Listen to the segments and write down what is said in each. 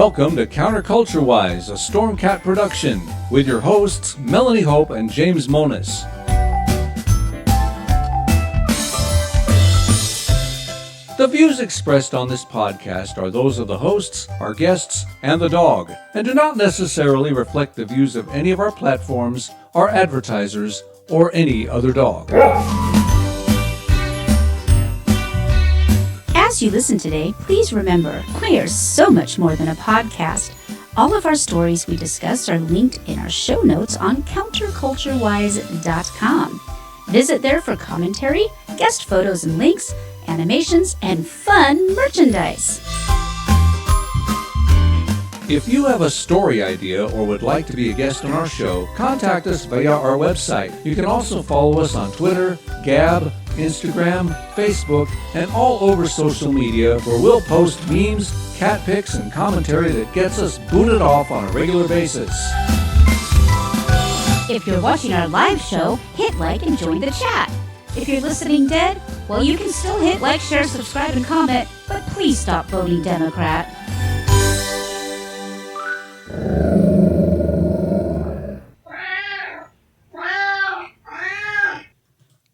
Welcome to Counterculture Wise, a Stormcat production, with your hosts Melanie Hope and James Monis. The views expressed on this podcast are those of the hosts, our guests, and the dog, and do not necessarily reflect the views of any of our platforms, our advertisers, or any other dog. As you listen today, please remember, we are so much more than a podcast. All of our stories we discuss are linked in our show notes on counterculturewise.com. Visit there for commentary, guest photos and links, animations, and fun merchandise. If you have a story idea or would like to be a guest on our show, contact us via our website. You can also follow us on Twitter, Gab, Instagram, Facebook, and all over social media where we'll post memes, cat pics, and commentary that gets us booted off on a regular basis. If you're watching our live show, hit like and join the chat. If you're listening dead, well, you can still hit like, share, subscribe, and comment, but please stop voting Democrat.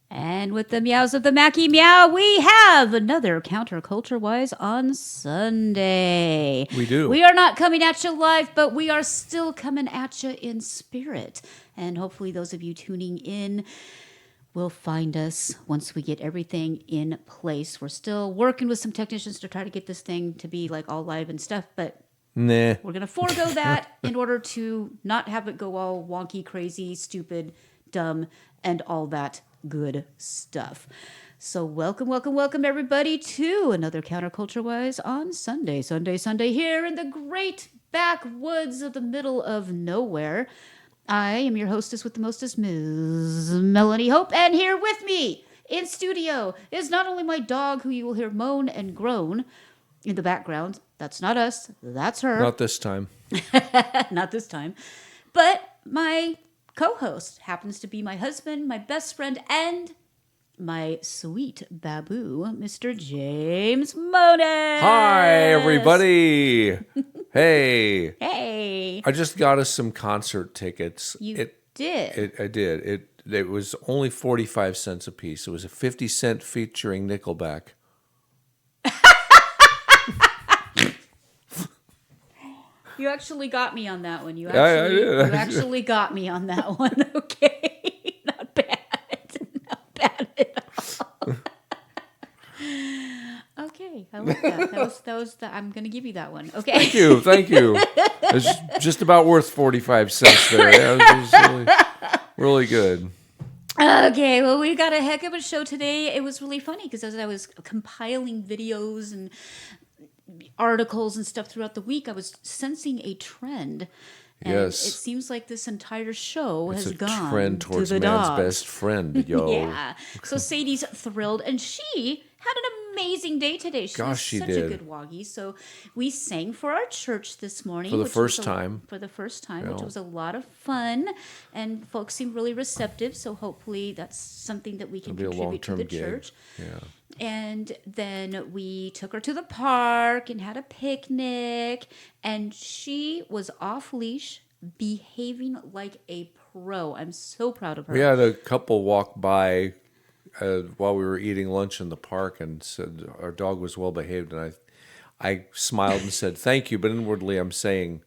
And with the meows of the Mackie Meow, we have another Counterculture Wise on Sunday. We do. We are not coming at you live, but we are still coming at you in spirit. And hopefully those of you tuning in will find us once we get everything in place. We're still working with some technicians to try to get this thing to be like all live and stuff, but nah. We're going to forego that in order to not have it go all wonky, crazy, stupid, dumb, and all that good stuff. So welcome everybody to another Counterculture Wise on Sunday here in the great backwoods of the middle of nowhere. I am your hostess with the mostest, Ms. Melanie Hope, and here with me in studio is not only my dog, who you will hear moan and groan in the background. That's not us, that's her. Not this time. Not this time. But my co-host happens to be my husband, my best friend, and my sweet baboo, Mr. James Monis. Hi, everybody. Hey. Hey. I just got us some concert tickets. You did? I did. It was only 45 cents a piece. It was a 50-cent featuring Nickelback. You actually got me on that one. You I got me on that one. Okay. Not bad. Not bad at all. Okay. I like that. That was the, I'm going to give you that one. Okay. Thank you. It's just about worth 45 cents there. It was really good. Okay, well, we got a heck of a show today. It was really funny because as I was compiling videos and articles and stuff throughout the week, I was sensing a trend. And yes. It seems like this entire show has gone It's a trend towards to the man's dogs. best friend, yo. Yeah. So Sadie's thrilled, and she had an amazing day today. She was such a good woggy. So we sang for our church this morning. For the first time, which was a lot of fun. And folks seemed really receptive, so hopefully that's something that we can contribute to the church. Yeah. And then we took her to the park and had a picnic. And she was off leash, behaving like a pro. I'm so proud of her. We had a couple walk by while we were eating lunch in the park and said our dog was well behaved. And I smiled and said, thank you. But inwardly I'm saying,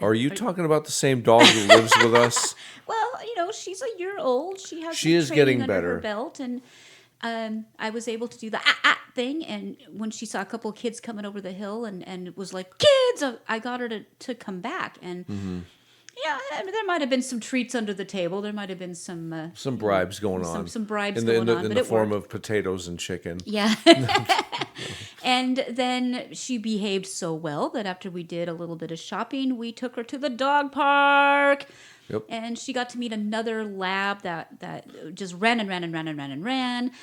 are you talking about the same dog who lives with us? Well, she's a year old. She is getting under better. Her belt. And I was able to do the thing, and when she saw a couple of kids coming over the hill and it was like, kids, I got her to come back. And yeah, I mean, there might have been some treats under the table. There might have been some bribes going on. Some bribes going on. In the form of potatoes and chicken. Yeah. And then she behaved so well that after we did a little bit of shopping, we took her to the dog park. Yep. And she got to meet another lab that just ran.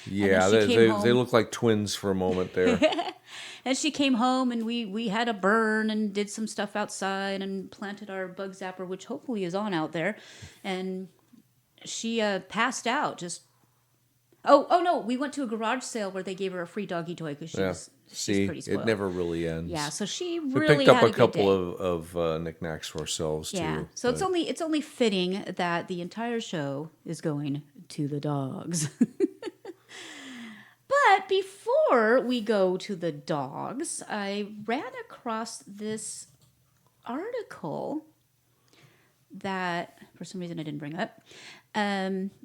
Yeah, they look like twins for a moment there. And she came home, and we had a burn and did some stuff outside and planted our bug zapper, which hopefully is on out there. And she passed out just Oh no, we went to a garage sale where they gave her a free doggy toy because Yeah. she's pretty spoiled. It never really ends. Yeah, so she We really picked up had a good couple day. of knickknacks for ourselves Yeah, too. so but- it's only fitting that the entire show is going to the dogs. But before we go to the dogs, I ran across this article that, for some reason, I didn't bring up,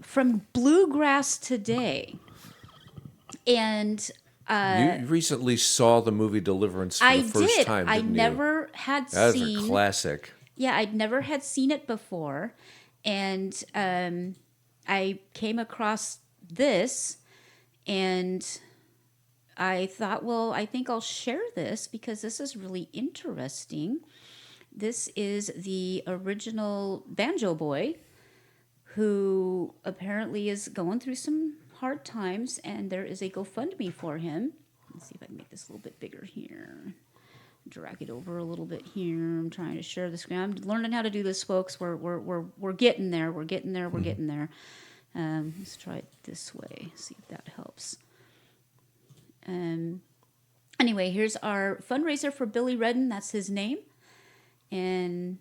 from Bluegrass Today. And you recently saw the movie Deliverance for I the first did. time, I didn't you? never had That's seen. a classic. Yeah, I'd never had seen it before. And I came across this and I thought, well, I think I'll share this because this is really interesting. This is the original Banjo Boy who apparently is going through some hard times, and there is a GoFundMe for him. Let's see if I can make this a little bit bigger here. Drag it over a little bit here. I'm trying to share the screen. I'm learning how to do this, folks. We're getting there. We're getting there. We're getting there. Let's try it this way. See if that helps. Anyway, here's our fundraiser for Billy Redden. That's his name. And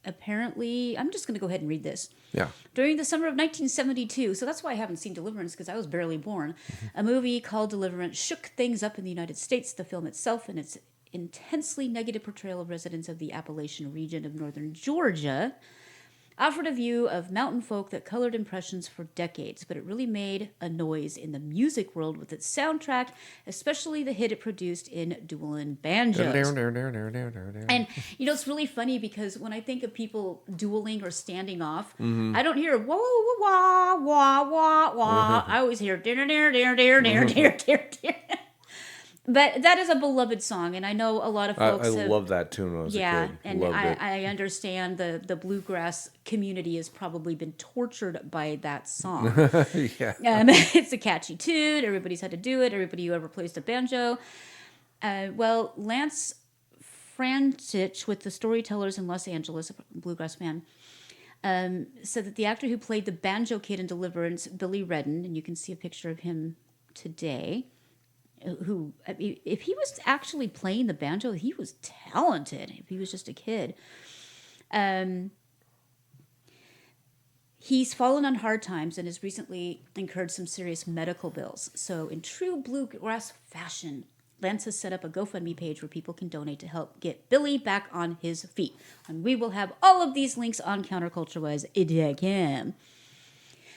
apparently, I'm just going to go ahead and read this. Yeah. During the summer of 1972, so that's why I haven't seen Deliverance, because I was barely born, a movie called Deliverance shook things up in the United States. The film itself and its intensely negative portrayal of residents of the Appalachian region of northern Georgia offered a view of mountain folk that colored impressions for decades, but it really made a noise in the music world with its soundtrack, especially the hit it produced in Dueling Banjos. And, you know, it's really funny because when I think of people dueling or standing off, I don't hear wah, wah, wah, wah, wah, wah. I always hear dear, dear, dear, dear, dear, dear, dear, dear. But that is a beloved song, and I know a lot of folks I love that tune when I was a kid. and Loved it. I understand the bluegrass community has probably been tortured by that song. Yeah. It's a catchy tune. Everybody's had to do it. Everybody who ever plays the banjo. Well, Lance Frantich with the Storytellers in Los Angeles, a bluegrass fan, said that the actor who played the banjo kid in Deliverance, Billy Redden, and you can see a picture of him today, who, if he was actually playing the banjo, he was talented. If he was just a kid. He's fallen on hard times and has recently incurred some serious medical bills. So in true bluegrass fashion, Lance has set up a GoFundMe page where people can donate to help get Billy back on his feet. And we will have all of these links on counterculturewise.com.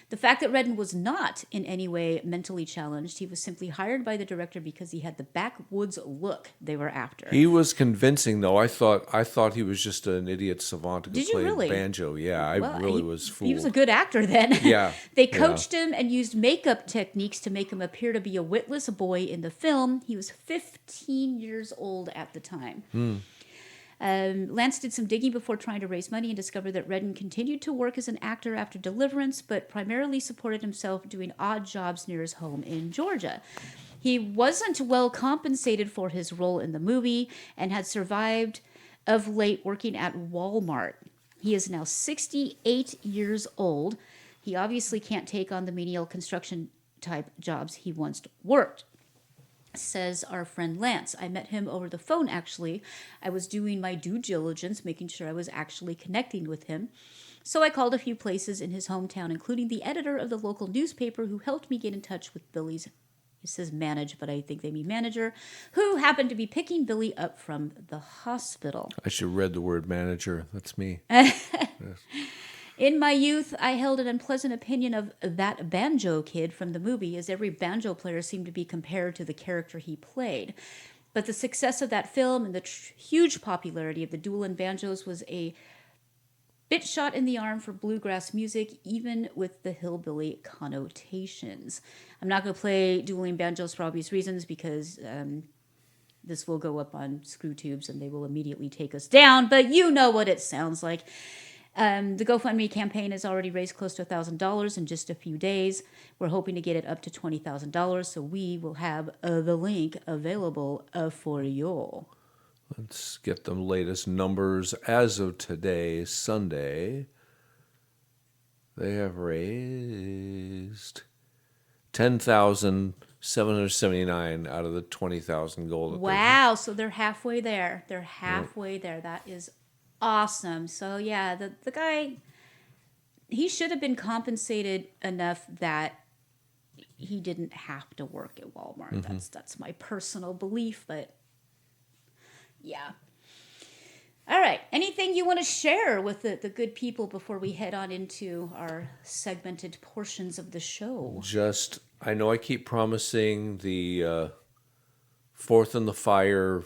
The fact that Redden was not in any way mentally challenged, he was simply hired by the director because he had the backwoods look they were after. He was convincing, though. I thought he was just an idiot savant who Did you played really? banjo. Yeah, I Well, really he- was fooled. He was a good actor then. Yeah, They coached him and used makeup techniques to make him appear to be a witless boy in the film. He was 15 years old at the time. Lance did some digging before trying to raise money and discovered that Redden continued to work as an actor after Deliverance, but primarily supported himself doing odd jobs near his home in Georgia. He wasn't well compensated for his role in the movie and had survived of late working at Walmart. He is now 68 years old. He obviously can't take on the menial construction type jobs he once worked. Says our friend Lance. I met him over the phone, actually. I was doing my due diligence, making sure I was actually connecting with him. So I called a few places in his hometown, including the editor of the local newspaper who helped me get in touch with Billy's, it says manage, but I think they mean manager, who happened to be picking Billy up from the hospital. I should have read the word manager. That's me. In my youth, I held an unpleasant opinion of that banjo kid from the movie, as every banjo player seemed to be compared to the character he played. But the success of that film and the huge popularity of the Dueling Banjos was a bit shot in the arm for bluegrass music, even with the hillbilly connotations. I'm not going to play Dueling Banjos for obvious reasons, because this will go up on ScrewTubes and they will immediately take us down, but you know what it sounds like. The GoFundMe campaign has already raised close to $1,000 in just a few days. We're hoping to get it up to $20,000, so we will have the link available for you. Let's get the latest numbers. As of today, Sunday, they have raised 10,779 out of the 20,000 goal. That Wow. So they're halfway there. They're halfway there. That is awesome. So yeah, the guy, he should have been compensated enough that he didn't have to work at Walmart. That's my personal belief, but yeah. All right. Anything you want to share with the good people before we head on into our segmented portions of the show? Just, I know I keep promising the Fourth in the Fire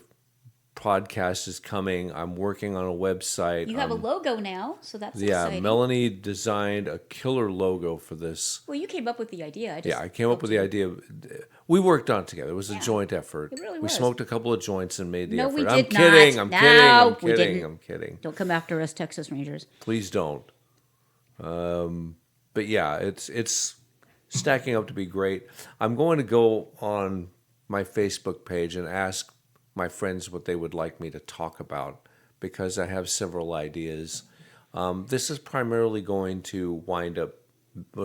podcast is coming. I'm working on a website. You have a logo now, so that's Yeah, exciting. Melanie designed a killer logo for this. Well, you came up with the idea. I came up with the idea. We worked on it together. It was a joint effort. It really we was. smoked a couple of joints and made the No, effort. we I'm did kidding. not. I'm No, kidding. I'm we kidding. didn't. I'm kidding. Don't come after us, Texas Rangers. Please don't. But yeah, it's stacking up to be great. I'm going to go on my Facebook page and ask my friends what they would like me to talk about, because I have several ideas. This is primarily going to wind up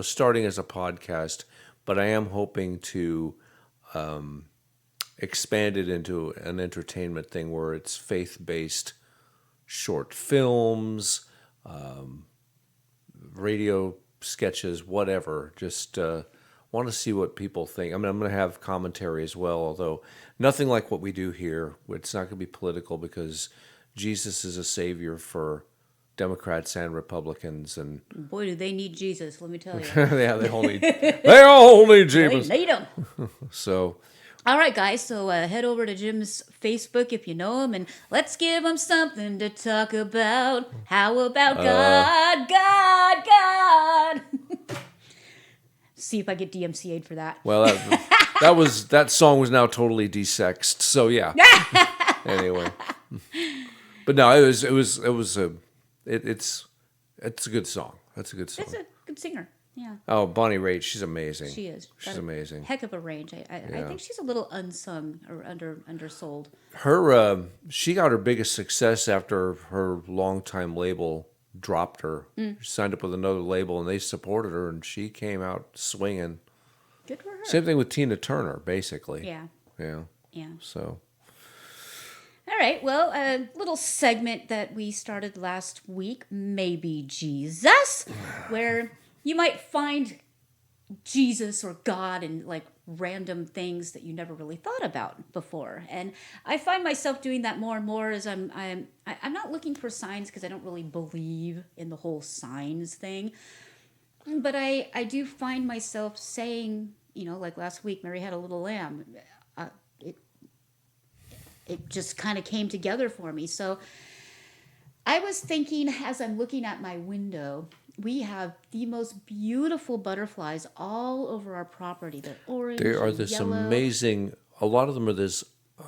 starting as a podcast, but I am hoping to expand it into an entertainment thing where it's faith-based short films, radio sketches, whatever. Just want to see what people think. I mean, I'm going to have commentary as well, although nothing like what we do here. It's not going to be political, because Jesus is a savior for Democrats and Republicans, and Boy, do they need Jesus, let me tell you. yeah, they all need Jesus. They need him. So, All right, guys, so head over to Jim's Facebook if you know him, and let's give him something to talk about. How about God, God, God? See if I get DMCA'd for that. well, that song was now totally desexed. So yeah. Anyway, but no, it's a good song. That's a good song. It's a good singer. Yeah, Oh, Bonnie Raitt, she's amazing. she is. She's Got a amazing. Heck of a range. I think she's a little unsung or undersold. She got her biggest success after her longtime label dropped her. She signed up with another label, and they supported her, and she came out swinging. Good for her. Same thing with Tina Turner, basically. Yeah, Yeah. yeah. So, All right, well, a little segment that we started last week, Maybe Jesus, where you might find Jesus or God in like random things that you never really thought about before. And I find myself doing that more and more as I'm not looking for signs, because I don't really believe in the whole signs thing. But I do find myself saying, like last week, Mary had a little lamb. It just kind of came together for me. So I was thinking, as I'm looking at my window, we have the most beautiful butterflies all over our property. They're orange, they are and this yellow. amazing, a lot of them are this,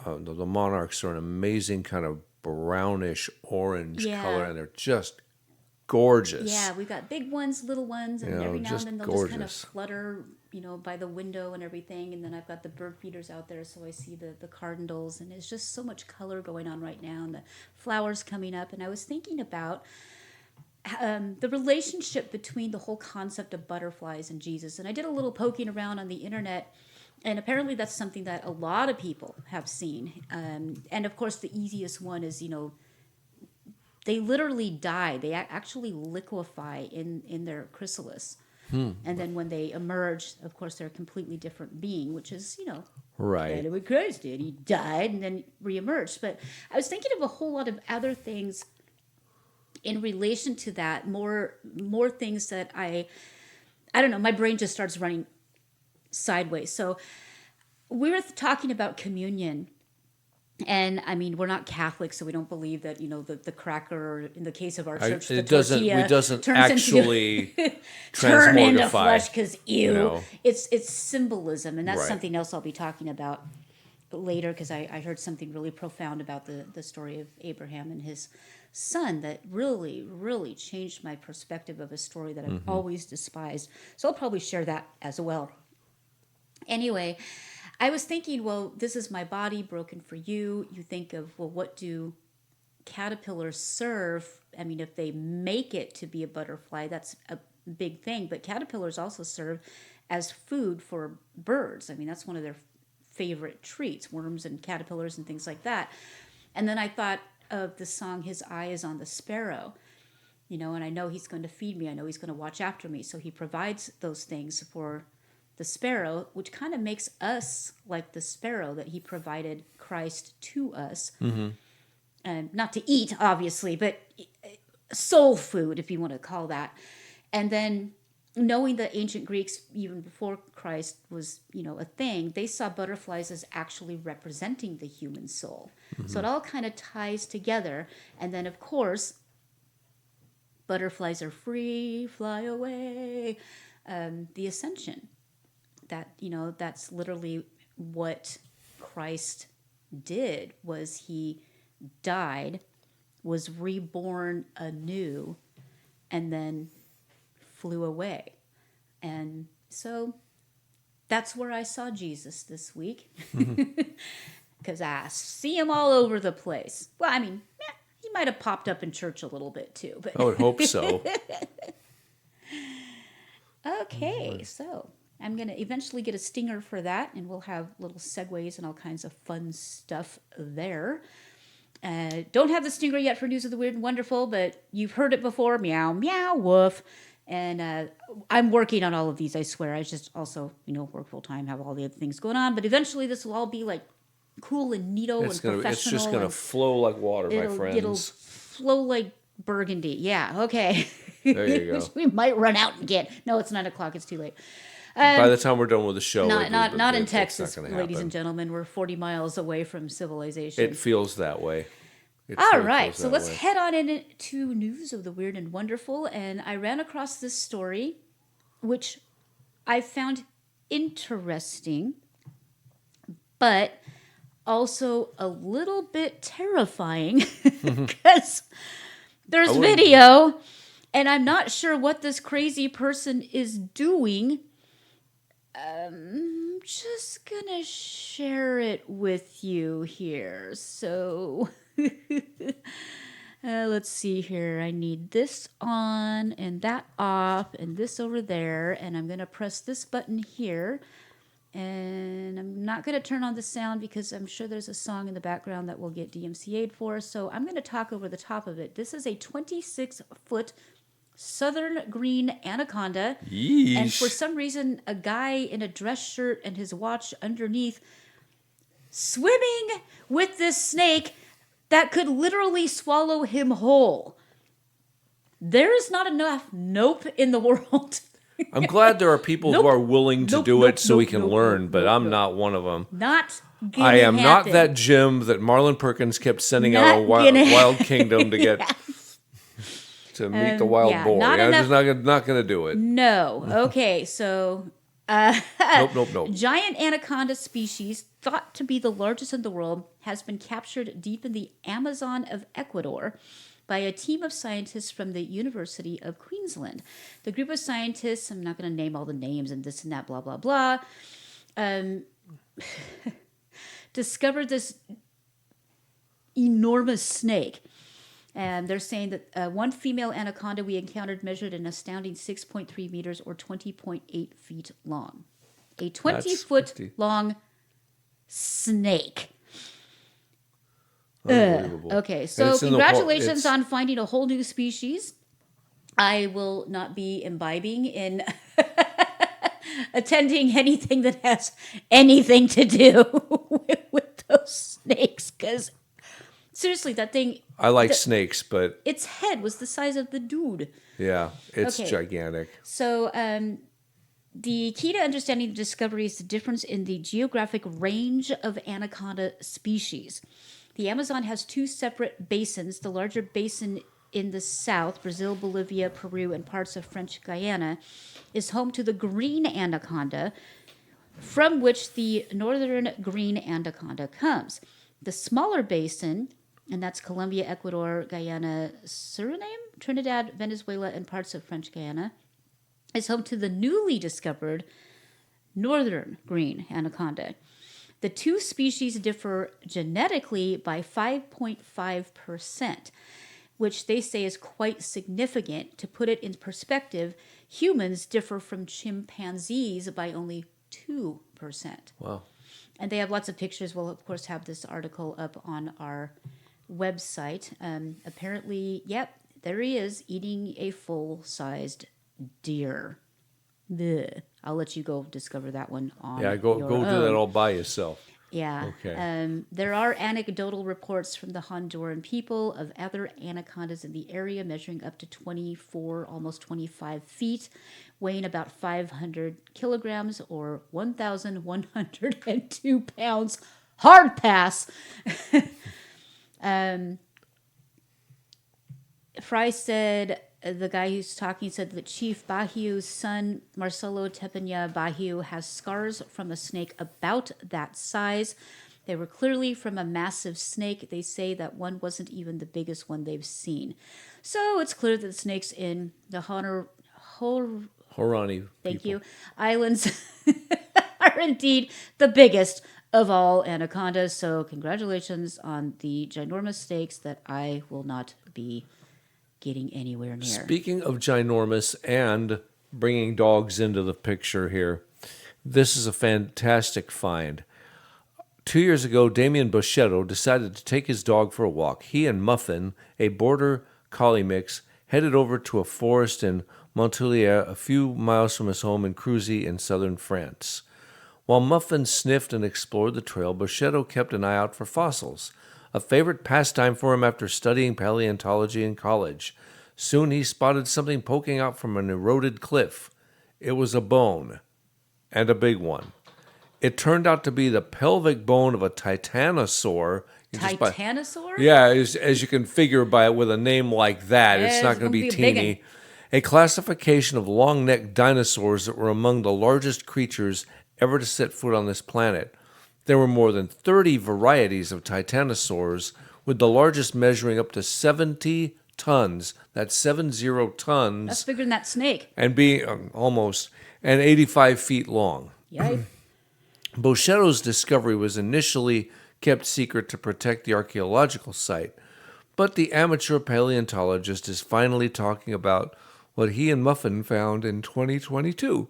the monarchs are an amazing kind of brownish orange Yeah. color, and they're just gorgeous. Yeah, we've got big ones, little ones, and every now and just then they'll just kind of gorgeous. flutter, by the window and everything. And then I've got the bird feeders out there, so I see the cardinals, and it's just so much color going on right now, and the flowers coming up. And I was thinking about the relationship between the whole concept of butterflies and Jesus. And I did a little poking around on the internet, and apparently that's something that a lot of people have seen. And of course, the easiest one is, they literally die. They actually liquefy in their chrysalis. And then when they emerge, of course, they're a completely different being, which is, Right. what Christ did. He died and then reemerged. But I was thinking of a whole lot of other things in relation to that, more things that I don't know, my brain just starts running sideways. So we were talking about communion. And I mean, we're not Catholic, so we don't believe that, the cracker, or in the case of our church, the tortilla It doesn't turns actually turn into transmogrify. flesh, because ew. No. It's symbolism, and that's Right. something else I'll be talking about later, because I heard something really profound about the story of Abraham and his son that really, really changed my perspective of a story that I've always despised. So I'll probably share that as well. Anyway, I was thinking, well, this is my body broken for you. You think of, well, what do caterpillars serve? I mean, if they make it to be a butterfly, that's a big thing. But caterpillars also serve as food for birds. I mean, that's one of their favorite treats, worms and caterpillars and things like that. And then I thought of the song, His Eye is on the Sparrow. And I know he's going to feed me. I know he's going to watch after me. So he provides those things for the sparrow, which kind of makes us like the sparrow, that he provided Christ to us. Mm-hmm. And not to eat, obviously, but soul food, if you want to call that. And then knowing the ancient Greeks, even before Christ was, a thing, they saw butterflies as actually representing the human soul. Mm-hmm. So it all kind of ties together. And then, of course, butterflies are free, fly away. The ascension. That's literally what Christ did, was he died, was reborn anew, and then flew away. And so that's where I saw Jesus this week. Because I see him all over the place. Well, I mean, he might have popped up in church a little bit too. But I would hope so. Okay, so I'm going to eventually get a stinger for that, and we'll have little segues and all kinds of fun stuff there. Don't have the stinger yet for News of the Weird and Wonderful, but you've heard it before. Meow, meow, woof. And I'm working on all of these, I swear. I just also, work full time, have all the other things going on. But eventually this will all be like cool and neato and professional. It's just going to flow like water, my friends. It'll flow like burgundy. Yeah, okay. There you go. We might run out again. No, it's 9 o'clock. It's too late. By the time we're done with the show, not in Texas, ladies and gentlemen. We're 40 miles away from civilization. It feels that way. All right, so let's head on into News of the Weird and Wonderful. And I ran across this story, which I found interesting, but also a little bit terrifying because there's video, and I'm not sure what this crazy person is doing. I'm just gonna share it with you here. So let's see here. I need this on and that off and this over there. And I'm gonna press this button here. And I'm not gonna turn on the sound because I'm sure there's a song in the background that will get DMCA'd for. So I'm gonna talk over the top of it. This is a 26-foot southern green anaconda. Yeesh. And for some reason, a guy in a dress shirt and his watch underneath swimming with this snake that could literally swallow him whole. There is not enough nope in the world. I'm glad there are people who are willing to do it so we can learn, but I'm not one of them. Not gonna I am not happen. that Jim that Marlon Perkins kept sending out a Wild Kingdom to get to meet the wild boar. I'm just not going to do it. No. Okay, so Nope. Giant anaconda species, thought to be the largest in the world, has been captured deep in the Amazon of Ecuador by a team of scientists from the University of Queensland. The group of scientists, I'm not going to name all the names and this and that, blah, blah, blah, discovered this enormous snake. And they're saying that one female anaconda we encountered measured an astounding 6.3 meters or 20.8 feet long. A 20-foot long snake. Unbelievable. Okay, so congratulations on finding a whole new species. I will not be imbibing in attending anything that has anything to do with those snakes, because seriously, that thing... I like snakes, but... Its head was the size of the dude. Yeah, it's gigantic. So, the key to understanding the discovery is the difference in the geographic range of anaconda species. The Amazon has two separate basins. The larger basin in the south, Brazil, Bolivia, Peru, and parts of French Guyana, is home to the green anaconda, from which the northern green anaconda comes. The smaller basin, and that's Colombia, Ecuador, Guyana, Suriname, Trinidad, Venezuela, and parts of French Guyana, is home to the newly discovered northern green anaconda. The two species differ genetically by 5.5%, which they say is quite significant. To put it in perspective, humans differ from chimpanzees by only 2%. Wow. And they have lots of pictures. We'll, of course, have this article up on our website. Apparently, yep, there he is eating a full-sized deer. Blech. I'll let you go discover that one on Go your do that own. all by yourself. Yeah. Okay. There are anecdotal reports from the Honduran people of other anacondas in the area measuring up to 24, almost 25 feet, weighing about 500 kilograms or 1,102 pounds. Hard pass. Fry said, the guy who's talking said that Chief Bahiu's son, Marcelo Tepenya Bahiu, has scars from a snake about that size. They were clearly from a massive snake. They say that one wasn't even the biggest one they've seen. So it's clear that the snakes in the Horani. Thank people. you. Islands are indeed the biggest of all anacondas. So congratulations on the ginormous snakes that I will not be getting anywhere near. Speaking of ginormous and bringing dogs into the picture here, this is a fantastic find. 2 years ago, Damien Boschetto decided to take his dog for a walk. He and Muffin, a border collie mix, headed over to a forest in Montpellier, a few miles from his home in Creusy in southern France. While Muffin sniffed and explored the trail, Boschetto kept an eye out for fossils, a favorite pastime for him after studying paleontology in college. Soon he spotted something poking out from an eroded cliff. It was a bone, and a big one. It turned out to be the pelvic bone of a titanosaur. Titanosaur? Yeah, as you can figure by with a name like that, it's not going to be a big teeny. A classification of long-necked dinosaurs that were among the largest creatures ever to set foot on this planet. There were more than 30 varieties of titanosaurs, with the largest measuring up to 70 tons. That's 70 tons. That's bigger than that snake. And being almost, and 85 feet long. Yikes. Boschetto's discovery was initially kept secret to protect the archaeological site, but the amateur paleontologist is finally talking about what he and Muffin found in 2022.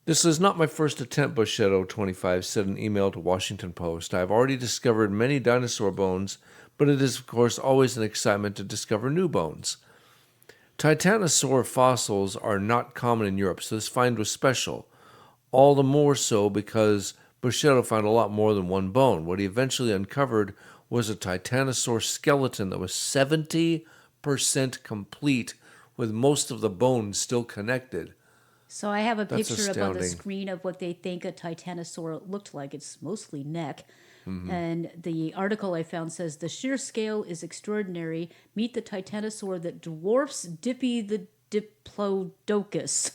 This is not my first attempt, Boschetto, 25, said in an email to Washington Post. I have already discovered many dinosaur bones, but it is, of course, always an excitement to discover new bones. Titanosaur fossils are not common in Europe, so this find was special. All the more so because Boschetto found a lot more than one bone. What he eventually uncovered was a titanosaur skeleton that was 70% complete, with most of the bones still connected. So I have a That's picture up on the astounding. screen of what they think a titanosaur looked like. It's mostly neck. Mm-hmm. And the article I found says the sheer scale is extraordinary. Meet the titanosaur that dwarfs Dippy the Diplodocus.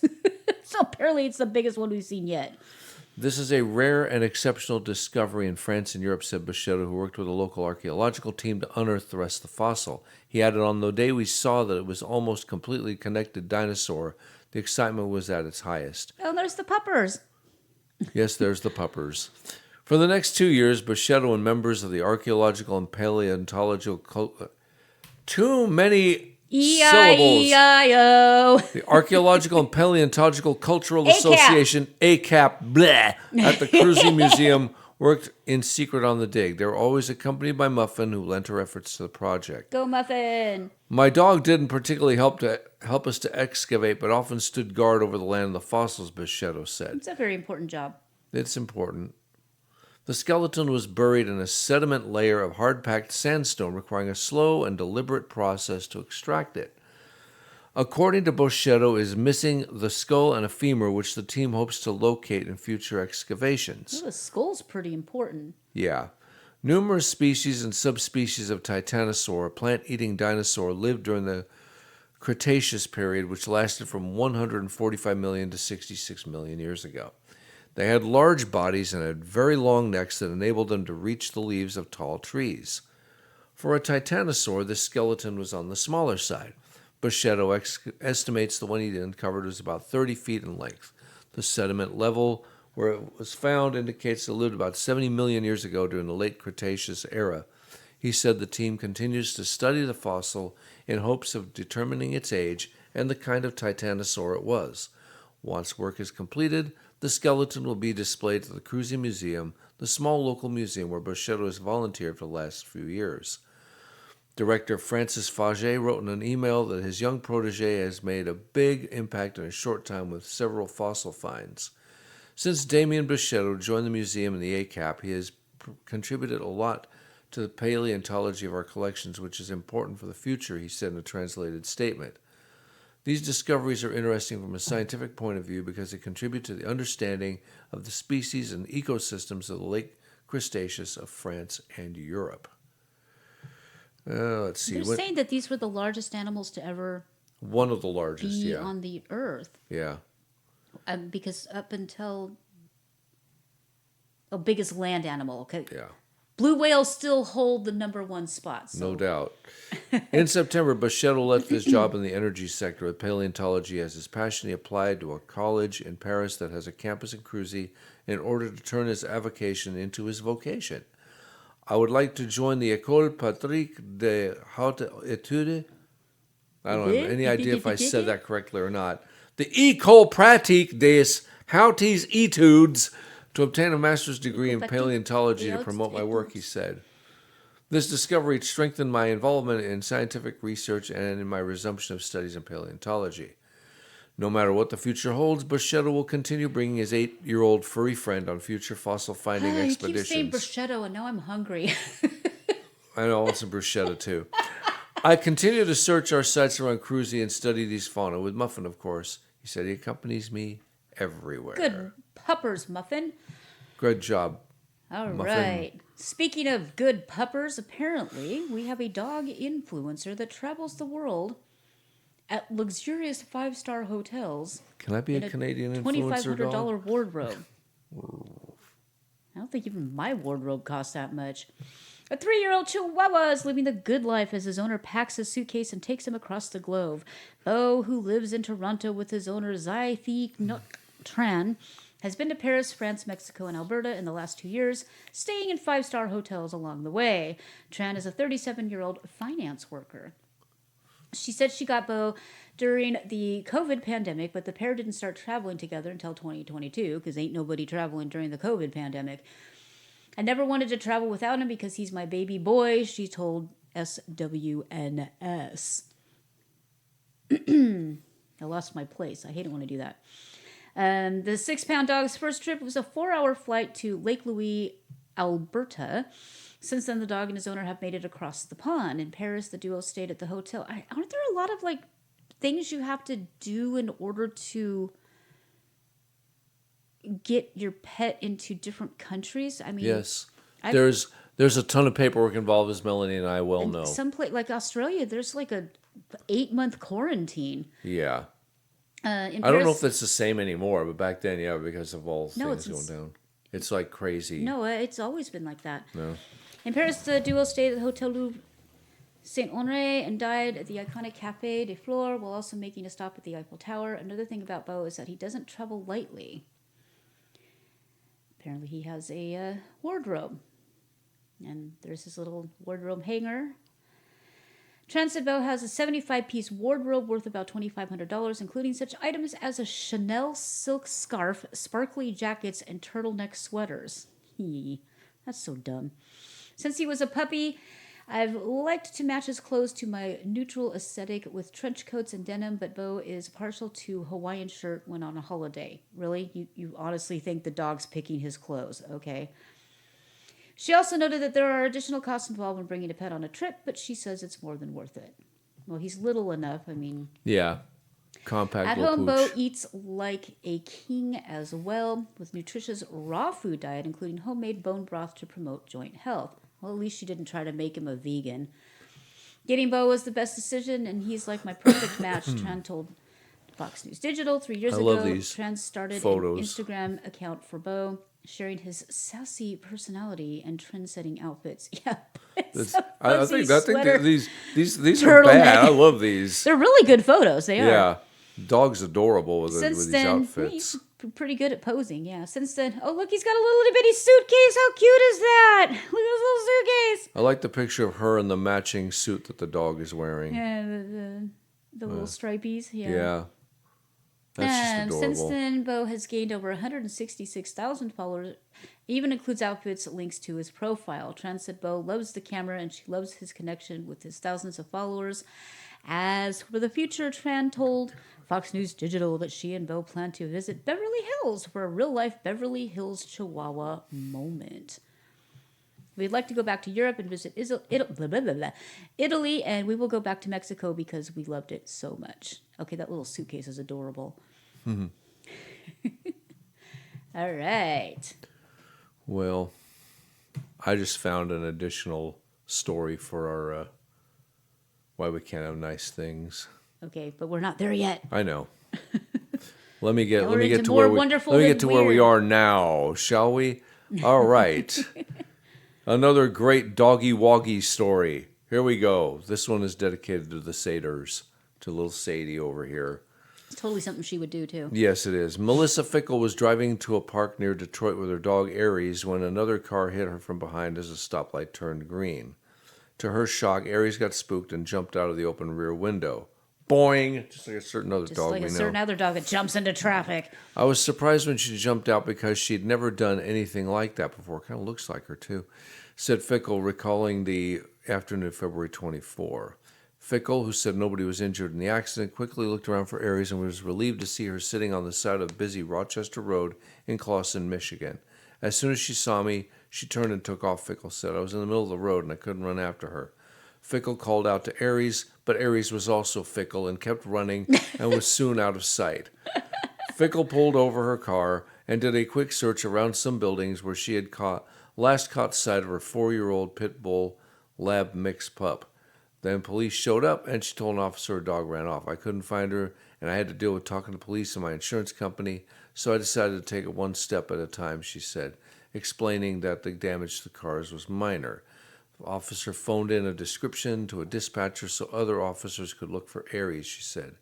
So apparently it's the biggest one we've seen yet. This is a rare and exceptional discovery in France and Europe, said Bitchute, who worked with a local archaeological team to unearth the rest of the fossil. He added, on the day we saw that it was almost completely connected dinosaur, the excitement was at its highest. Oh, there's the puppers. Yes, there's the puppers. For the next 2 years, Bitchute and members of the archaeological and paleontological... Too many syllables. E-I-E-I-O. The Archaeological and Paleontological Cultural Association, ACAP, bleh, at the Creusy Museum, worked in secret on the dig. They were always accompanied by Muffin, who lent her efforts to the project. Go Muffin. My dog didn't particularly help us to excavate, but often stood guard over the land of the fossils, Bitchute said. It's a very important job. It's important. The skeleton was buried in a sediment layer of hard-packed sandstone, requiring a slow and deliberate process to extract it. According to Boschetto, is missing the skull and a femur, which the team hopes to locate in future excavations. Well, the skull's pretty important. Yeah. Numerous species and subspecies of Titanosaur, a plant-eating dinosaur, lived during the Cretaceous period, which lasted from 145 million to 66 million years ago. They had large bodies and had very long necks that enabled them to reach the leaves of tall trees. For a titanosaur, this skeleton was on the smaller side. Boschetto estimates the one he uncovered was about 30 feet in length. The sediment level where it was found indicates it lived about 70 million years ago during the late Cretaceous era. He said the team continues to study the fossil in hopes of determining its age and the kind of titanosaur it was. Once work is completed, the skeleton will be displayed at the Cruising Museum, the small local museum where Bitchute has volunteered for the last few years. Director Francis Faget wrote in an email that his young protege has made a big impact in a short time with several fossil finds. Since Damien Bitchute joined the museum in the ACAP, he has contributed a lot to the paleontology of our collections, which is important for the future, he said in a translated statement. These discoveries are interesting from a scientific point of view because they contribute to the understanding of the species and ecosystems of the Lake Cretaceous of France and Europe. Let's see. They're saying that these were the largest animals to ever One of the largest, be yeah. on the Earth. Yeah. Because up until biggest land animal, okay. Yeah. Blue whales still hold the number one spot. So. No doubt. In September, Bitchute left his job in the energy sector with paleontology as his passion. He applied to a college in Paris that has a campus in Cruzy in order to turn his avocation into his vocation. I would like to join the École Patrick de Haute Étude. I don't have any idea if I said that correctly or not. The École Pratique des Hautes Études to obtain a master's degree in paleontology to promote my work, he said. This discovery strengthened my involvement in scientific research and in my resumption of studies in paleontology. No matter what the future holds, Bitchute will continue bringing his 8-year-old furry friend on future fossil-finding expeditions. You keep saying bruschetta, and now I'm hungry. I know, I want some bruschetta, too. I continue to search our sites around Cruzy and study these fauna, with Muffin, of course. He said he accompanies me everywhere. Good puppers, Muffin. Good job. All Muffin. right. Speaking of good puppers, apparently we have a dog influencer that travels the world at luxurious 5-star hotels. Can I be a Canadian influencer $2,500 dog? wardrobe. I don't think even my wardrobe costs that much. A 3-year-old Chihuahua is living the good life as his owner packs his suitcase and takes him across the globe. Bo, who lives in Toronto with his owner Zai Tran, has been to Paris, France, Mexico, and Alberta in the last 2 years, staying in 5-star hotels along the way. Tran is a 37-year-old finance worker. She said she got Bo during the COVID pandemic, but the pair didn't start traveling together until 2022, because ain't nobody traveling during the COVID pandemic. I never wanted to travel without him because he's my baby boy, she told SWNS. I lost my place. I hate it when I do that. The 6-pound dog's first trip was a 4-hour flight to Lake Louise, Alberta. Since then, the dog and his owner have made it across the pond. In Paris, the duo stayed at the hotel. Aren't there a lot of things you have to do in order to get your pet into different countries? I mean, yes. There's a ton of paperwork involved, as Melanie and I well know. Some place like Australia, there's like a 8-month quarantine. Yeah. I don't know if that's the same anymore, but back then, yeah, because of all things going down. It's like crazy. No, it's always been like that. No. In Paris, the duo stayed at the Hotel Louvre Saint-Honoré and dined at the iconic Café des Fleurs while also making a stop at the Eiffel Tower. Another thing about Bo is that he doesn't travel lightly. Apparently he has a wardrobe. And there's his little wardrobe hanger. Transit Bo has a 75-piece wardrobe worth about $2,500, including such items as a Chanel silk scarf, sparkly jackets, and turtleneck sweaters. That's so dumb. Since he was a puppy, I've liked to match his clothes to my neutral aesthetic with trench coats and denim, but Bo is partial to Hawaiian shirt when on a holiday. Really? You honestly think the dog's picking his clothes? Okay. She also noted that there are additional costs involved when bringing a pet on a trip, but she says it's more than worth it. Well, he's little enough. I mean... Yeah. Compact At little home, pooch. Bo eats like a king as well, with nutritious raw food diet, including homemade bone broth to promote joint health. Well, at least she didn't try to make him a vegan. Getting Bo was the best decision, and he's like my perfect match, Tran told Fox News Digital 3 years I ago. love these Tran started photos. an Instagram account for Bo, sharing his sassy personality and trend-setting outfits. Yeah, I think these are turtleneck. bad. I love these. They're really good photos. They are. Yeah, dog's adorable with these outfits. He's pretty good at posing. Yeah. Since then, oh look, he's got a little bitty suitcase. How cute is that? Look at his little suitcase. I like the picture of her in the matching suit that the dog is wearing. Yeah, The little stripies. Yeah. That's just adorable. Since then, Bo has gained over 166,000 followers, even includes outfits links to his profile. Tran said Bo loves the camera and she loves his connection with his thousands of followers. As for the future, Tran told Fox News Digital that she and Bo plan to visit Beverly Hills for a real-life Beverly Hills Chihuahua moment. We'd like to go back to Europe and visit Italy, and we will go back to Mexico because we loved it so much. Okay, that little suitcase is adorable. Mm-hmm. All right. Well, I just found an additional story for our why we can't have nice things. Okay, but we're not there yet. I know. Let me get to more where wonderful let me than get to where we weird. are now, shall we? All right. Another great doggy woggy story. Here we go. This one is dedicated to the satyrs, to little Sadie over here. It's totally something she would do, too. Yes, it is. Melissa Fickle was driving to a park near Detroit with her dog Aries when another car hit her from behind as a stoplight turned green. To her shock, Aries got spooked and jumped out of the open rear window. Boing! Just like a certain other dog we know. Just like a certain other dog that jumps into traffic. I was surprised when she jumped out because she'd never done anything like that before. Kind of looks like her, too, said Fickle, recalling the afternoon of February 24. Fickle, who said nobody was injured in the accident, quickly looked around for Aries and was relieved to see her sitting on the side of busy Rochester Road in Clawson, Michigan. As soon as she saw me, she turned and took off, Fickle said. I was in the middle of the road and I couldn't run after her. Fickle called out to Aries, but Aries was also fickle and kept running and was soon out of sight. Fickle pulled over her car and did a quick search around some buildings where she had last caught sight of her 4-year-old pit bull lab mix pup. Then police showed up and she told an officer her dog ran off. I couldn't find her and I had to deal with talking to police and my insurance company, so I decided to take it one step at a time, she said, explaining that the damage to the cars was minor. The officer phoned in a description to a dispatcher so other officers could look for Aries, she said.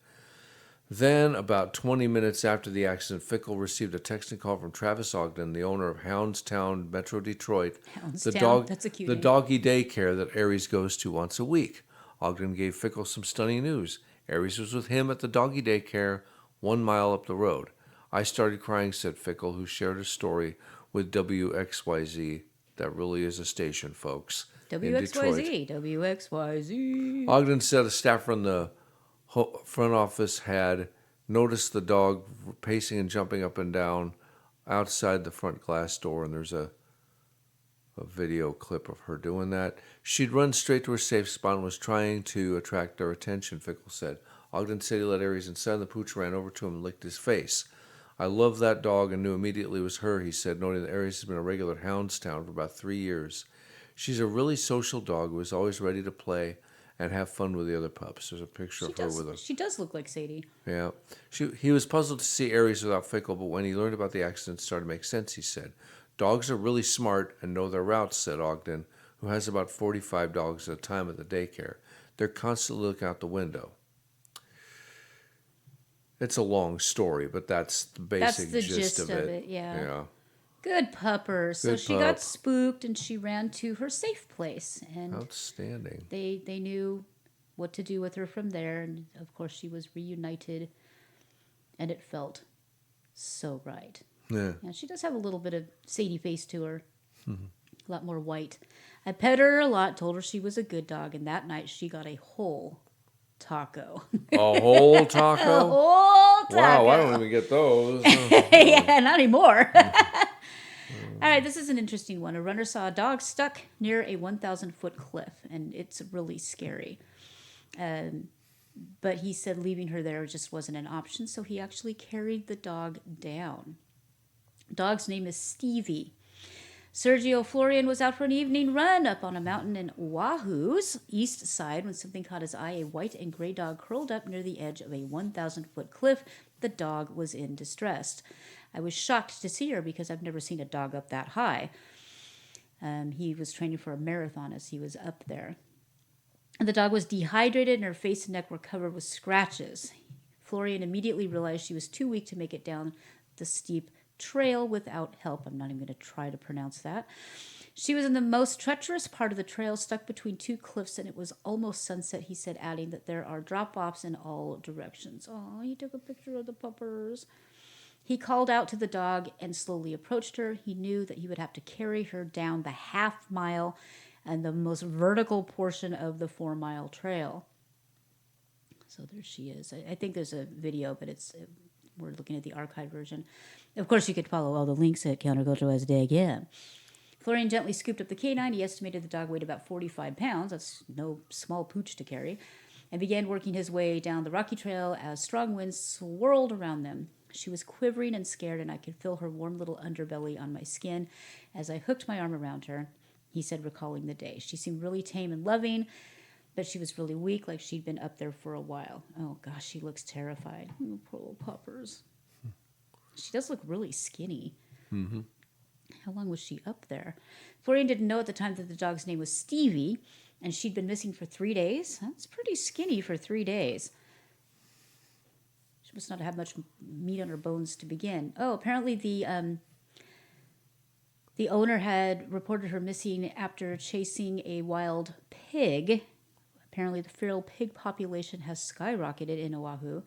Then, about 20 minutes after the accident, Fickle received a texting call from Travis Ogden, the owner of Houndstown, Metro Detroit, That's a cute name. doggy daycare that Aries goes to once a week. Ogden gave Fickle some stunning news. Aries was with him at the doggy daycare 1 mile up the road. I started crying, said Fickle, who shared a story with WXYZ. That really is a station, folks. WXYZ. WXYZ. Ogden said a staffer in the front office had noticed the dog pacing and jumping up and down outside the front glass door, and there's a video clip of her doing that. She'd run straight to her safe spot and was trying to attract their attention, Fickle said. Ogden said he let Aries inside, and the pooch ran over to him and licked his face. I loved that dog and knew immediately it was her, he said, noting that Aries has been a regular at Houndstown for about 3 years. She's a really social dog who is always ready to play and have fun with the other pups. There's a picture of her with her. She does look like Sadie. Yeah. He was puzzled to see Aries without Fickle, but when he learned about the accident, it started to make sense, he said. Dogs are really smart and know their routes, said Ogden, who has about 45 dogs at a time at the daycare. They're constantly looking out the window. It's a long story, but that's the basic gist of it. Yeah. Good pupper. So she got spooked and she ran to her safe place. And outstanding. They knew what to do with her from there. And, of course, she was reunited. And it felt so right. Yeah. She does have a little bit of Sadie face to her. Mm-hmm. A lot more white. I pet her a lot, told her she was a good dog. And that night she got a whole taco. A whole taco? A whole taco. Wow, I don't even get those. Yeah, not anymore. All right, this is an interesting one. A runner saw a dog stuck near a 1,000-foot cliff, and it's really scary. But he said leaving her there just wasn't an option, so he actually carried the dog down. Dog's name is Stevie. Sergio Florian was out for an evening run up on a mountain in Oahu's east side when something caught his eye. A white and gray dog curled up near the edge of a 1,000-foot cliff. The dog was in distress. I was shocked to see her because I've never seen a dog up that high. He was training for a marathon as he was up there. And the dog was dehydrated and her face and neck were covered with scratches. Florian immediately realized she was too weak to make it down the steep trail without help. I'm not even going to try to pronounce that. She was in the most treacherous part of the trail, stuck between two cliffs, and it was almost sunset, he said, adding that there are drop-offs in all directions. Oh, he took a picture of the puppers. He called out to the dog and slowly approached her. He knew that he would have to carry her down the half-mile and the most vertical portion of the 4-mile trail. So there she is. I think there's a video, but we're looking at the archive version. Of course, you could follow all the links at counterculture.com. Florian gently scooped up the canine. He estimated the dog weighed about 45 pounds. That's no small pooch to carry. And began working his way down the rocky trail as strong winds swirled around them. She was quivering and scared, and I could feel her warm little underbelly on my skin as I hooked my arm around her, he said, recalling the day. She seemed really tame and loving, but she was really weak, like she'd been up there for a while. Oh, gosh, she looks terrified. Oh, poor little puppers. She does look really skinny. Mm-hmm. How long was she up there? Florian didn't know at the time that the dog's name was Stevie, and she'd been missing for 3 days. That's pretty skinny for 3 days. She must not have much meat on her bones to begin. Oh, apparently the owner had reported her missing after chasing a wild pig. Apparently the feral pig population has skyrocketed in Oahu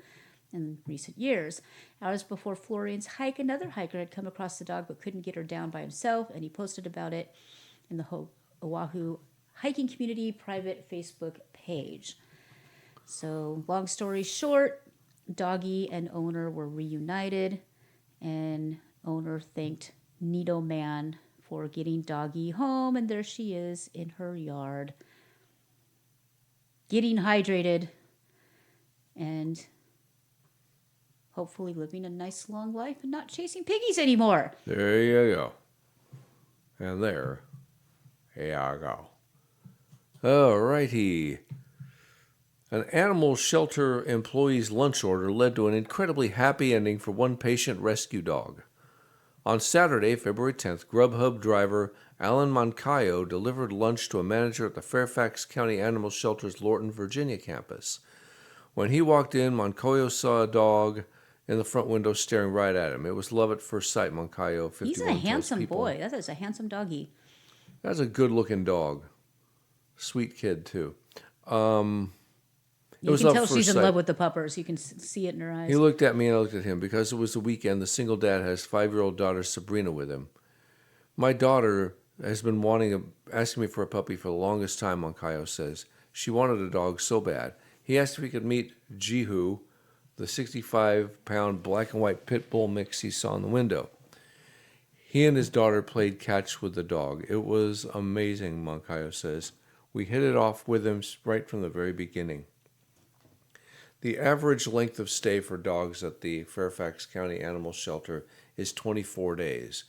in recent years. Hours before Florian's hike, another hiker had come across the dog but couldn't get her down by himself, and he posted about it in the Oahu hiking community private Facebook page. So, long story short, doggy and owner were reunited, and owner thanked Neato Man for getting doggy home, and there she is in her yard, getting hydrated and hopefully living a nice long life and not chasing piggies anymore. There you go. And there you go. All righty. An animal shelter employee's lunch order led to an incredibly happy ending for one patient rescue dog. On Saturday, February 10th, Grubhub driver Alan Moncayo delivered lunch to a manager at the Fairfax County Animal Shelter's Lorton, Virginia campus. When he walked in, Moncayo saw a dog in the front window staring right at him. It was love at first sight, Moncayo, 51, He's a handsome boy. That is a handsome doggy. That's a good-looking dog. Sweet kid, too. You can tell she's in love with the puppers. You can see it in her eyes. He looked at me and I looked at him. Because it was the weekend, the single dad has 5-year-old daughter Sabrina with him. My daughter has been asking me for a puppy for the longest time, Moncayo says. She wanted a dog so bad. He asked if he could meet Jihu, the 65-pound black and white pit bull mix he saw in the window. He and his daughter played catch with the dog. It was amazing, Moncayo says. We hit it off with him right from the very beginning. The average length of stay for dogs at the Fairfax County Animal Shelter is 24 days.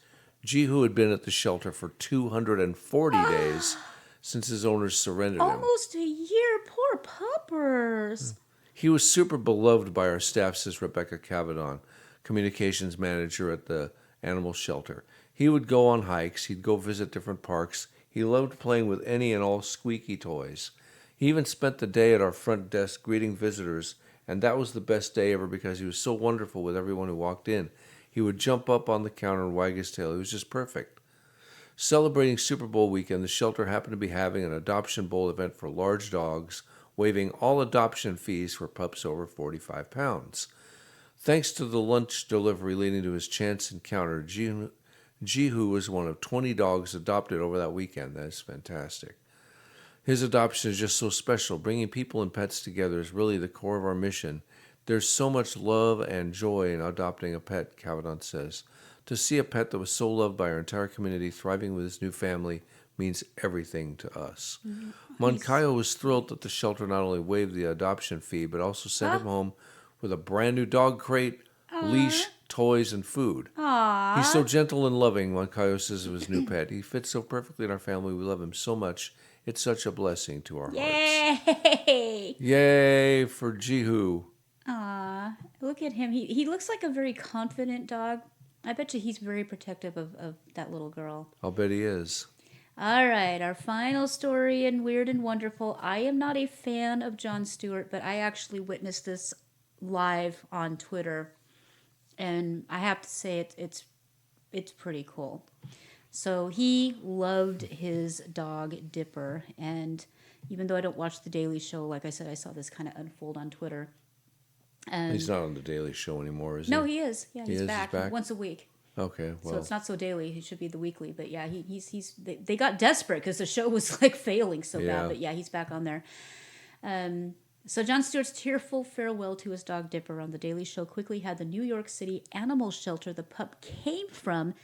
Jihu had been at the shelter for 240 days since his owners surrendered him. Almost a year. Poor puppers. He was super beloved by our staff, says Rebecca Cavadon, communications manager at the animal shelter. He would go on hikes. He'd go visit different parks. He loved playing with any and all squeaky toys. He even spent the day at our front desk greeting visitors, and that was the best day ever because he was so wonderful with everyone who walked in. He would jump up on the counter and wag his tail. He was just perfect. Celebrating Super Bowl weekend, the shelter happened to be having an adoption bowl event for large dogs, waiving all adoption fees for pups over 45 pounds. Thanks to the lunch delivery leading to his chance encounter, Jihu was one of 20 dogs adopted over that weekend. That is fantastic. His adoption is just so special. Bringing people and pets together is really the core of our mission. There's so much love and joy in adopting a pet, Cavadon says. To see a pet that was so loved by our entire community thriving with his new family means everything to us. Nice. Moncayo was thrilled that the shelter not only waived the adoption fee, but also sent him home with a brand new dog crate, leash, toys, and food. He's so gentle and loving, Moncayo says of his new pet. He fits so perfectly in our family. We love him so much. It's such a blessing to our hearts. Yay! Yay for Jihu. Aw, look at him. He looks like a very confident dog. I bet you he's very protective of that little girl. I'll bet he is. All right, our final story in Weird and Wonderful. I am not a fan of Jon Stewart, but I actually witnessed this live on Twitter, and I have to say it's pretty cool. So he loved his dog Dipper, and even though I don't watch The Daily Show, like I said, I saw this kind of unfold on Twitter. He's not on the Daily Show anymore, is he? No, he is. Yeah, he's He's back back? once a week. Okay, well. So it's not so daily. It should be the weekly. But yeah, they got desperate because the show was like failing so Yeah. bad. But yeah, he's back on there. So Jon Stewart's tearful farewell to his dog Dipper on The Daily Show quickly had the New York City animal shelter the pup came from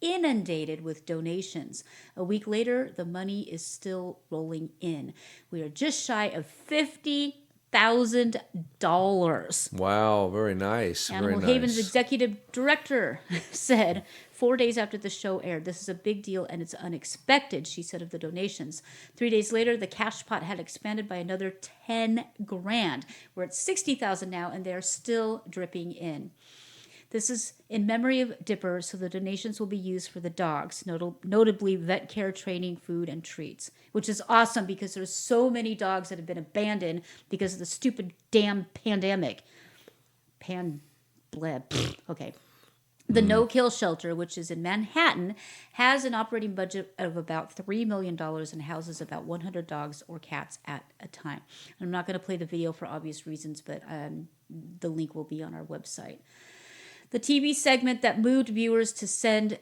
inundated with donations. A week later, the money is still rolling in. We are just shy of $50,000. Wow, very nice. Animal very Haven's nice. executive director said 4 days after the show aired, "This is a big deal and it's unexpected," she said of the donations. 3 days later, the cash pot had expanded by another 10 grand. We're at 60,000 now and they're still dripping in. This is in memory of Dipper, so the donations will be used for the dogs, notably vet care, training, food, and treats, which is awesome because there's so many dogs that have been abandoned because of the stupid damn pandemic. Okay. The No-Kill Shelter, which is in Manhattan, has an operating budget of about $3 million and houses about 100 dogs or cats at a time. I'm not going to play the video for obvious reasons, but the link will be on our website. The TV segment that moved viewers to send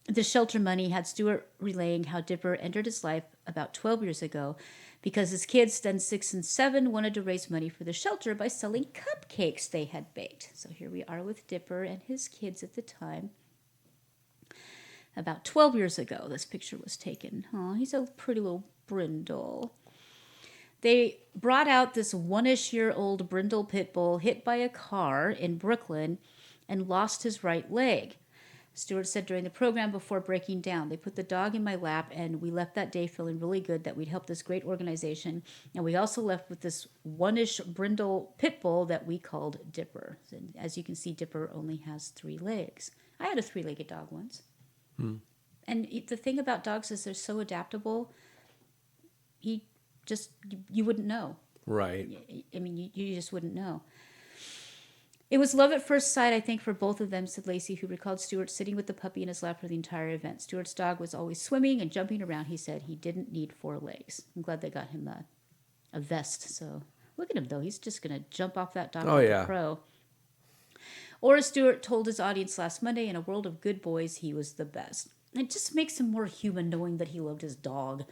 the shelter money had Stewart relaying how Dipper entered his life about 12 years ago because his kids, then 6 and 7, wanted to raise money for the shelter by selling cupcakes they had baked. So here we are with Dipper and his kids at the time. About 12 years ago, this picture was taken. Oh, he's a pretty little brindle. They brought out this 1-ish-year-old brindle pit bull hit by a car in Brooklyn and lost his right leg. Stewart said during the program before breaking down, "They put the dog in my lap and we left that day feeling really good that we'd helped this great organization. And we also left with this 1-ish brindle pit bull that we called Dipper." And as you can see, Dipper only has 3 legs. I had a 3-legged dog once. And the thing about dogs is they're so adaptable. You wouldn't know. Right. I mean, you just wouldn't know. "It was love at first sight, I think, for both of them," said Lacey, who recalled Stewart sitting with the puppy in his lap for the entire event. "Stewart's dog was always swimming and jumping around," he said. "He didn't need 4 legs." I'm glad they got him a vest. So look at him, though. He's just going to jump off that dog like a pro. Or Stewart told his audience last Monday, "In a world of good boys, he was the best." It just makes him more human knowing that he loved his dog.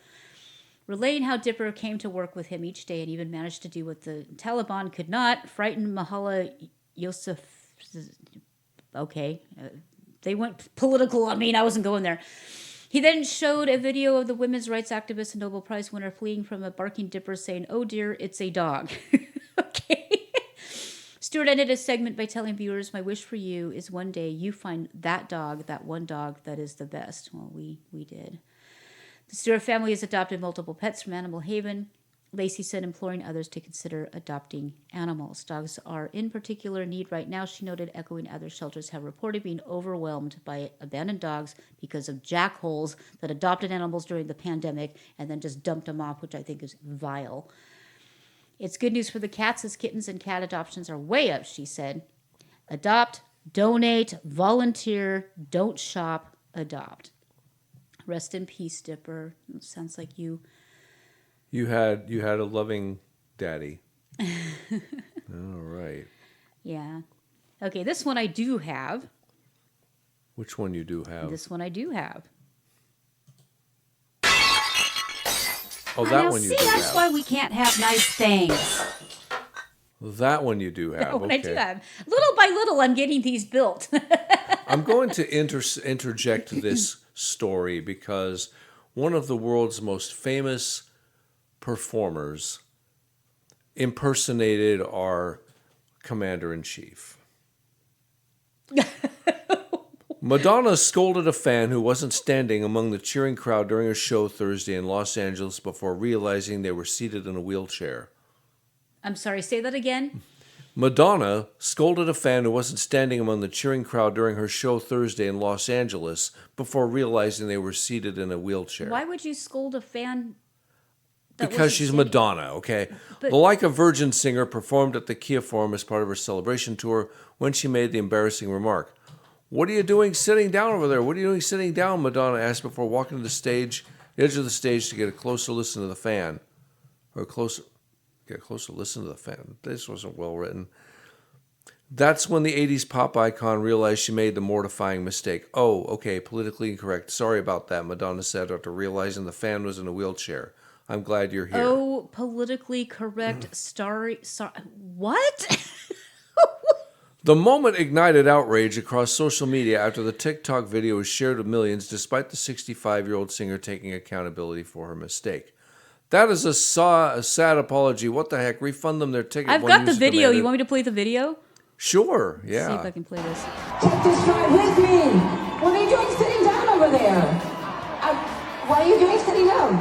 Relaying how Dipper came to work with him each day and even managed to do what the Taliban could not, frighten Malala Yousaf. They went political on me and I wasn't going there. He then showed a video of the women's rights activist and Nobel Prize winner fleeing from a barking Dipper saying, "Oh dear, it's a dog." Okay. Stewart ended his segment by telling viewers, "My wish for you is one day you find that dog, that one dog that is the best." Well, we did. The Stewart family has adopted multiple pets from Animal Haven. Lacey said, imploring others to consider adopting animals. Dogs are in particular need right now, she noted, echoing other shelters have reported being overwhelmed by abandoned dogs because of jackholes that adopted animals during the pandemic and then just dumped them off, which I think is vile. "It's good news for the cats as kittens and cat adoptions are way up," she said. "Adopt, donate, volunteer, don't shop, adopt." Rest in peace, Dipper. It sounds like you... You had a loving daddy. All right. Yeah. Okay, this one I do have. Which one you do have? This one I do have. Oh, that now, one you see, do that's have. why we can't have nice things. That one you do have. That one I do Okay. have. Little by little, I'm getting these built. I'm going to interject this story because one of the world's most famous performers impersonated our commander-in-chief. Madonna scolded a fan who wasn't standing among the cheering crowd during a show Thursday in Los Angeles before realizing they were seated in a wheelchair. I'm sorry, say that again. Madonna scolded a fan who wasn't standing among the cheering crowd during her show Thursday in Los Angeles before realizing they were seated in a wheelchair. Why would you scold a fan? Because she's Madonna, okay? But- The Like a Virgin singer performed at the Kia Forum as part of her celebration tour when she made the embarrassing remark, "What are you doing sitting down over there? What are you doing sitting down?" Madonna asked before walking to the edge of the stage to get a closer listen to the fan. Get a closer listen to the fan. This wasn't well written. That's when the 80s pop icon realized she made the mortifying mistake. "Oh, okay, politically incorrect. Sorry about that," Madonna said after realizing the fan was in a wheelchair. "I'm glad you're here." Oh, politically correct. Sorry. What? The moment ignited outrage across social media after the TikTok video was shared with millions, despite the 65-year-old singer taking accountability for her mistake. "That is a sad apology. What the heck? Refund them their ticket." I've one got the user video. demanded. You want me to play the video? Sure, See if I yeah. can play this. Take this ride with me. What are you doing sitting down over there? What are you doing sitting down?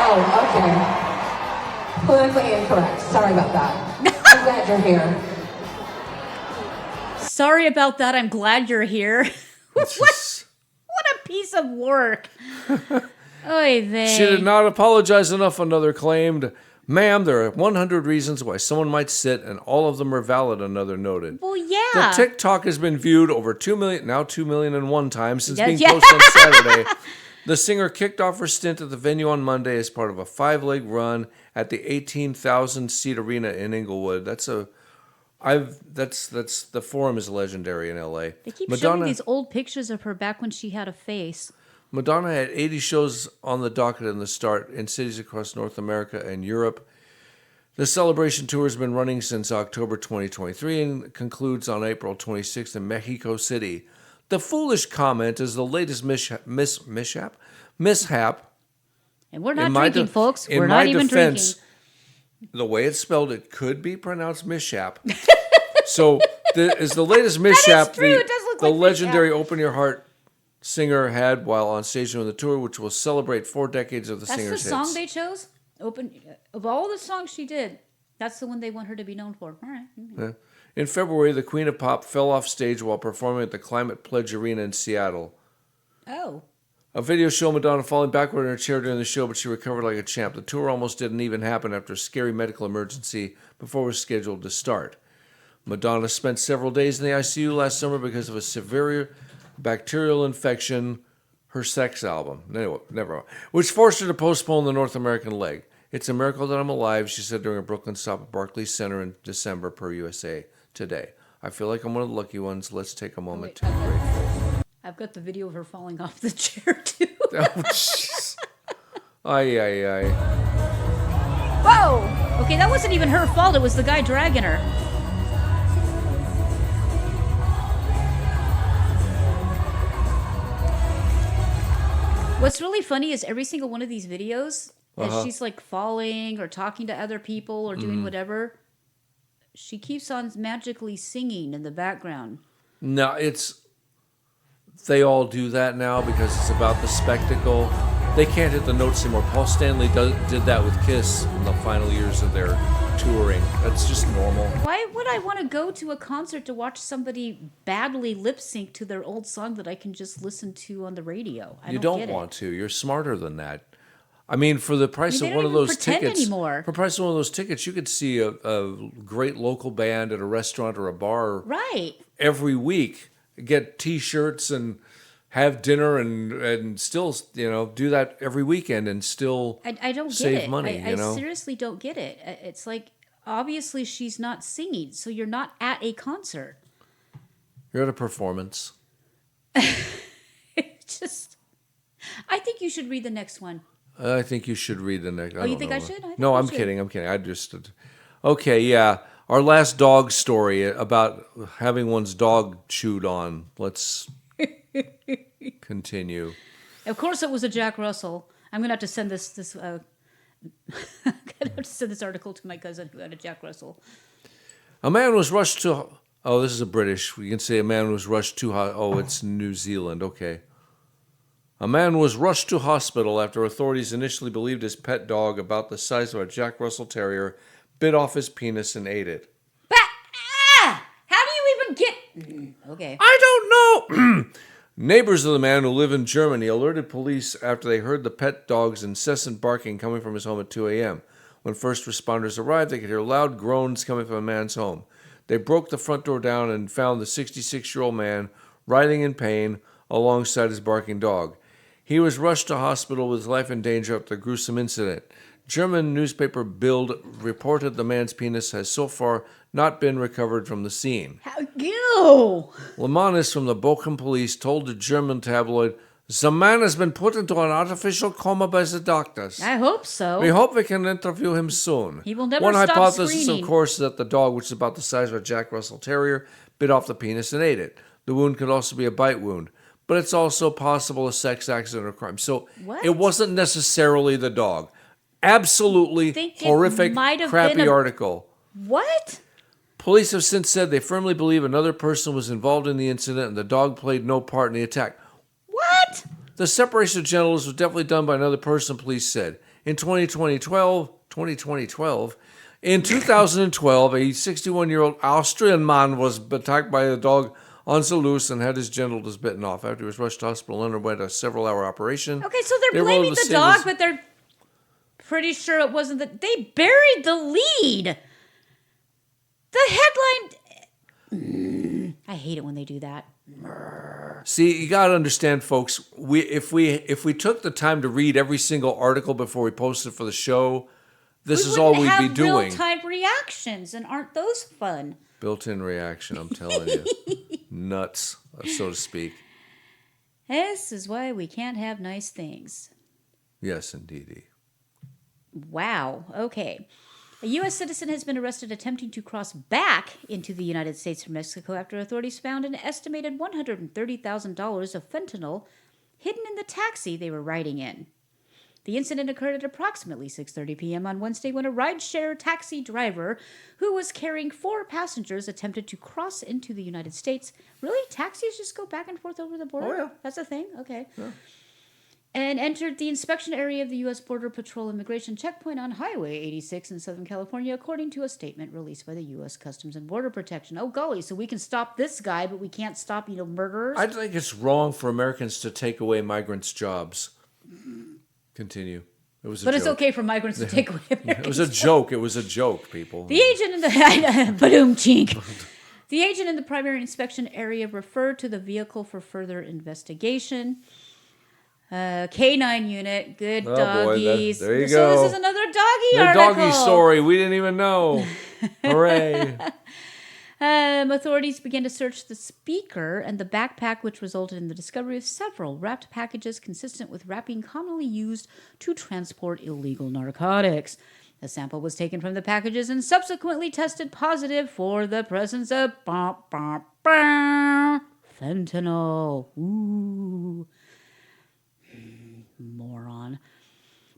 Oh, okay. Politically incorrect. Sorry about that. I'm glad you're here. Sorry about that. I'm glad you're here. What a piece of work. Oy vey. She did not apologize enough, another claimed. "Ma'am, there are 100 reasons why someone might sit, and all of them are valid," another noted. Well, The yeah. TikTok has been viewed over 2 million, now 2 million and one time since Yeah, being yeah. posted on Saturday. The singer kicked off her stint at the venue on Monday as part of a 5-leg run at the 18,000-seat arena in Inglewood. That's the Forum is legendary in LA. They keep showing these old pictures of her back when she had a face. Madonna had 80 shows on the docket in the start in cities across North America and Europe. The celebration tour has been running since October 2023 and concludes on April 26th in Mexico City. The foolish comment is the latest mishap. And we're not In my drinking, folks. in We're my not even defense, drinking. The way it's spelled, it could be pronounced mishap. So, is the latest mishap true. It does look the like legendary mishap. "Open Your Heart" singer had while on stage during the tour, which will celebrate 4 decades of the That's the singer's song hits. they chose? Of all the songs she did, that's the one they want her to be known for. All right. Yeah. In February, the Queen of Pop fell off stage while performing at the Climate Pledge Arena in Seattle. Oh. A video showed Madonna falling backward in her chair during the show, but she recovered like a champ. The tour almost didn't even happen after a scary medical emergency before it was scheduled to start. Madonna spent several days in the ICU last summer because of a severe bacterial infection, her sex album, anyway, never mind, which forced her to postpone the North American leg. "It's a miracle that I'm alive," she said during a Brooklyn stop at Barclays Center in December, per USA Today. "I feel like I'm one of the lucky ones. Let's take a moment to be grateful." I've got the video of her falling off the chair, too. Oh, jeez. Ay. Whoa! Okay, that wasn't even her fault. It was the guy dragging her. What's really funny is every single one of these videos, as she's like falling or talking to other people or doing whatever, she keeps on magically singing in the background. No, they all do that now because it's about the spectacle. They can't hit the notes anymore. Paul Stanley did that with Kiss in the final years of their touring. That's just normal. Why would I want to go to a concert to watch somebody badly lip sync to their old song that I can just listen to on the radio? You don't want to. You're smarter than that. I mean, for the price they of don't one of even those pretend tickets, anymore. for the price of one of those tickets, you could see a great local band at a restaurant or a bar Right. every week. Get T-shirts and have dinner and still, do that every weekend and still I don't get save it. money. I seriously don't get it. It's like, obviously she's not singing, so you're not at a concert. You're at a performance. Just, I think you should read the next one. I think you should read the next. You think I should? I think No, you I'm should. kidding. I just. Okay, yeah. Our last dog story about having one's dog chewed on. Let's continue. Of course, it was a Jack Russell. I'm gonna have to send this. I'm gonna have to send this article to my cousin who had a Jack Russell. A man was rushed to. Oh, this is a British. We can say a man was rushed to. Oh, it's New Zealand. Okay. A man was rushed to hospital after authorities initially believed his pet dog, about the size of a Jack Russell Terrier, bit off his penis and ate it. How do you even get? Okay. I don't know. Neighbors of the man, who live in Germany, alerted police after they heard the pet dog's incessant barking coming from his home at 2 a.m. When first responders arrived, they could hear loud groans coming from a man's home. They broke the front door down and found the 66-year-old man writhing in pain alongside his barking dog. He was rushed to hospital with his life in danger after the gruesome incident. German newspaper Bild reported the man's penis has so far not been recovered from the scene. Ew! Lemanis from the Bochum police told the German tabloid, "The man has been put into an artificial coma by the doctors. I hope so. We hope we can interview him soon." He will never One stop hypothesis, screaming. of course, is that the dog, which is about the size of a Jack Russell Terrier, bit off the penis and ate it. The wound could also be a bite wound. But it's also possible a sex accident or crime. So What? it wasn't necessarily the dog. Absolutely Think it horrific, might have crappy been a- article. What? Police have since said they firmly believe another person was involved in the incident and the dog played no part in the attack. What? The separation of genitals was definitely done by another person, police said. In 2012, in 2012, a 61-year-old Austrian man was attacked by a dog on the loose and had his genitals bitten off. After he was rushed to hospital and underwent a several-hour operation. Okay, so they're They blaming rolled the the dog, singles- but they're pretty sure it wasn't the... They buried the lead! The headline... I hate it when they do that. See, you got to understand, folks. If we took the time to read every single article before we posted for the show, this is all we'd be doing. Real-time reactions, and aren't those fun? Built-in reaction, I'm telling you. Nuts, so to speak. This is why we can't have nice things. Yes, indeedy. Wow. Okay. A U.S. citizen has been arrested attempting to cross back into the United States from Mexico after authorities found an estimated $130,000 of fentanyl hidden in the taxi they were riding in. The incident occurred at approximately 6:30 p.m. on Wednesday when a rideshare taxi driver who was carrying 4 passengers attempted to cross into the United States. Really? Taxis just go back and forth over the border? Oh, yeah. That's a thing? Okay. Yeah. And entered the inspection area of the U.S. Border Patrol immigration checkpoint on Highway 86 in Southern California, according to a statement released by the U.S. Customs and Border Protection. Oh, golly, so we can stop this guy, but we can't stop, murderers? I think it's wrong for Americans to take away migrants' jobs. Continue. It was a But joke. it's okay for migrants to take away Americans. It was a joke. It was a joke, people. The agent in the... Badoom chink. The agent in the primary inspection area referred to the vehicle for further investigation. K9 unit, good Oh, boy, doggies. there you So go. this is another doggy The article. doggy story. We didn't even know. Hooray. Authorities began to search the speaker and the backpack, which resulted in the discovery of several wrapped packages consistent with wrapping commonly used to transport illegal narcotics. A sample was taken from the packages and subsequently tested positive for the presence of fentanyl. Ooh. Moron.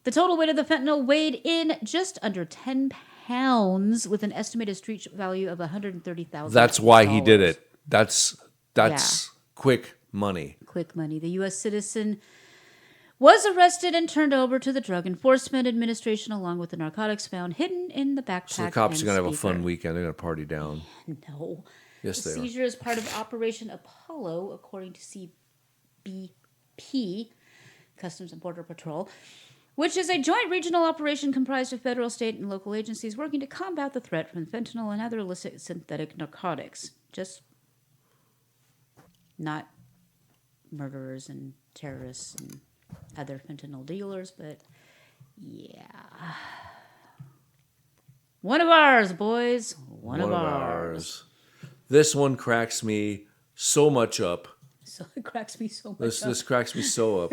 The total weight of the fentanyl weighed in just under 10 pounds with an estimated street value of $130,000. That's why he did it. That's Yeah. quick money. Quick money. The U.S. citizen was arrested and turned over to the Drug Enforcement Administration along with the narcotics found hidden in the backpack. So the cops are and going to have a speaker. fun weekend. They're going to party down. No. Yes, The they are. seizure is part of Operation Apollo, according to CBP, Customs and Border Patrol, which is a joint regional operation comprised of federal, state, and local agencies working to combat the threat from fentanyl and other illicit synthetic narcotics. Just not murderers and terrorists and other fentanyl dealers, but yeah. One of ours, boys. One of ours. This one cracks me so much up. So it cracks me so much This cracks me so up.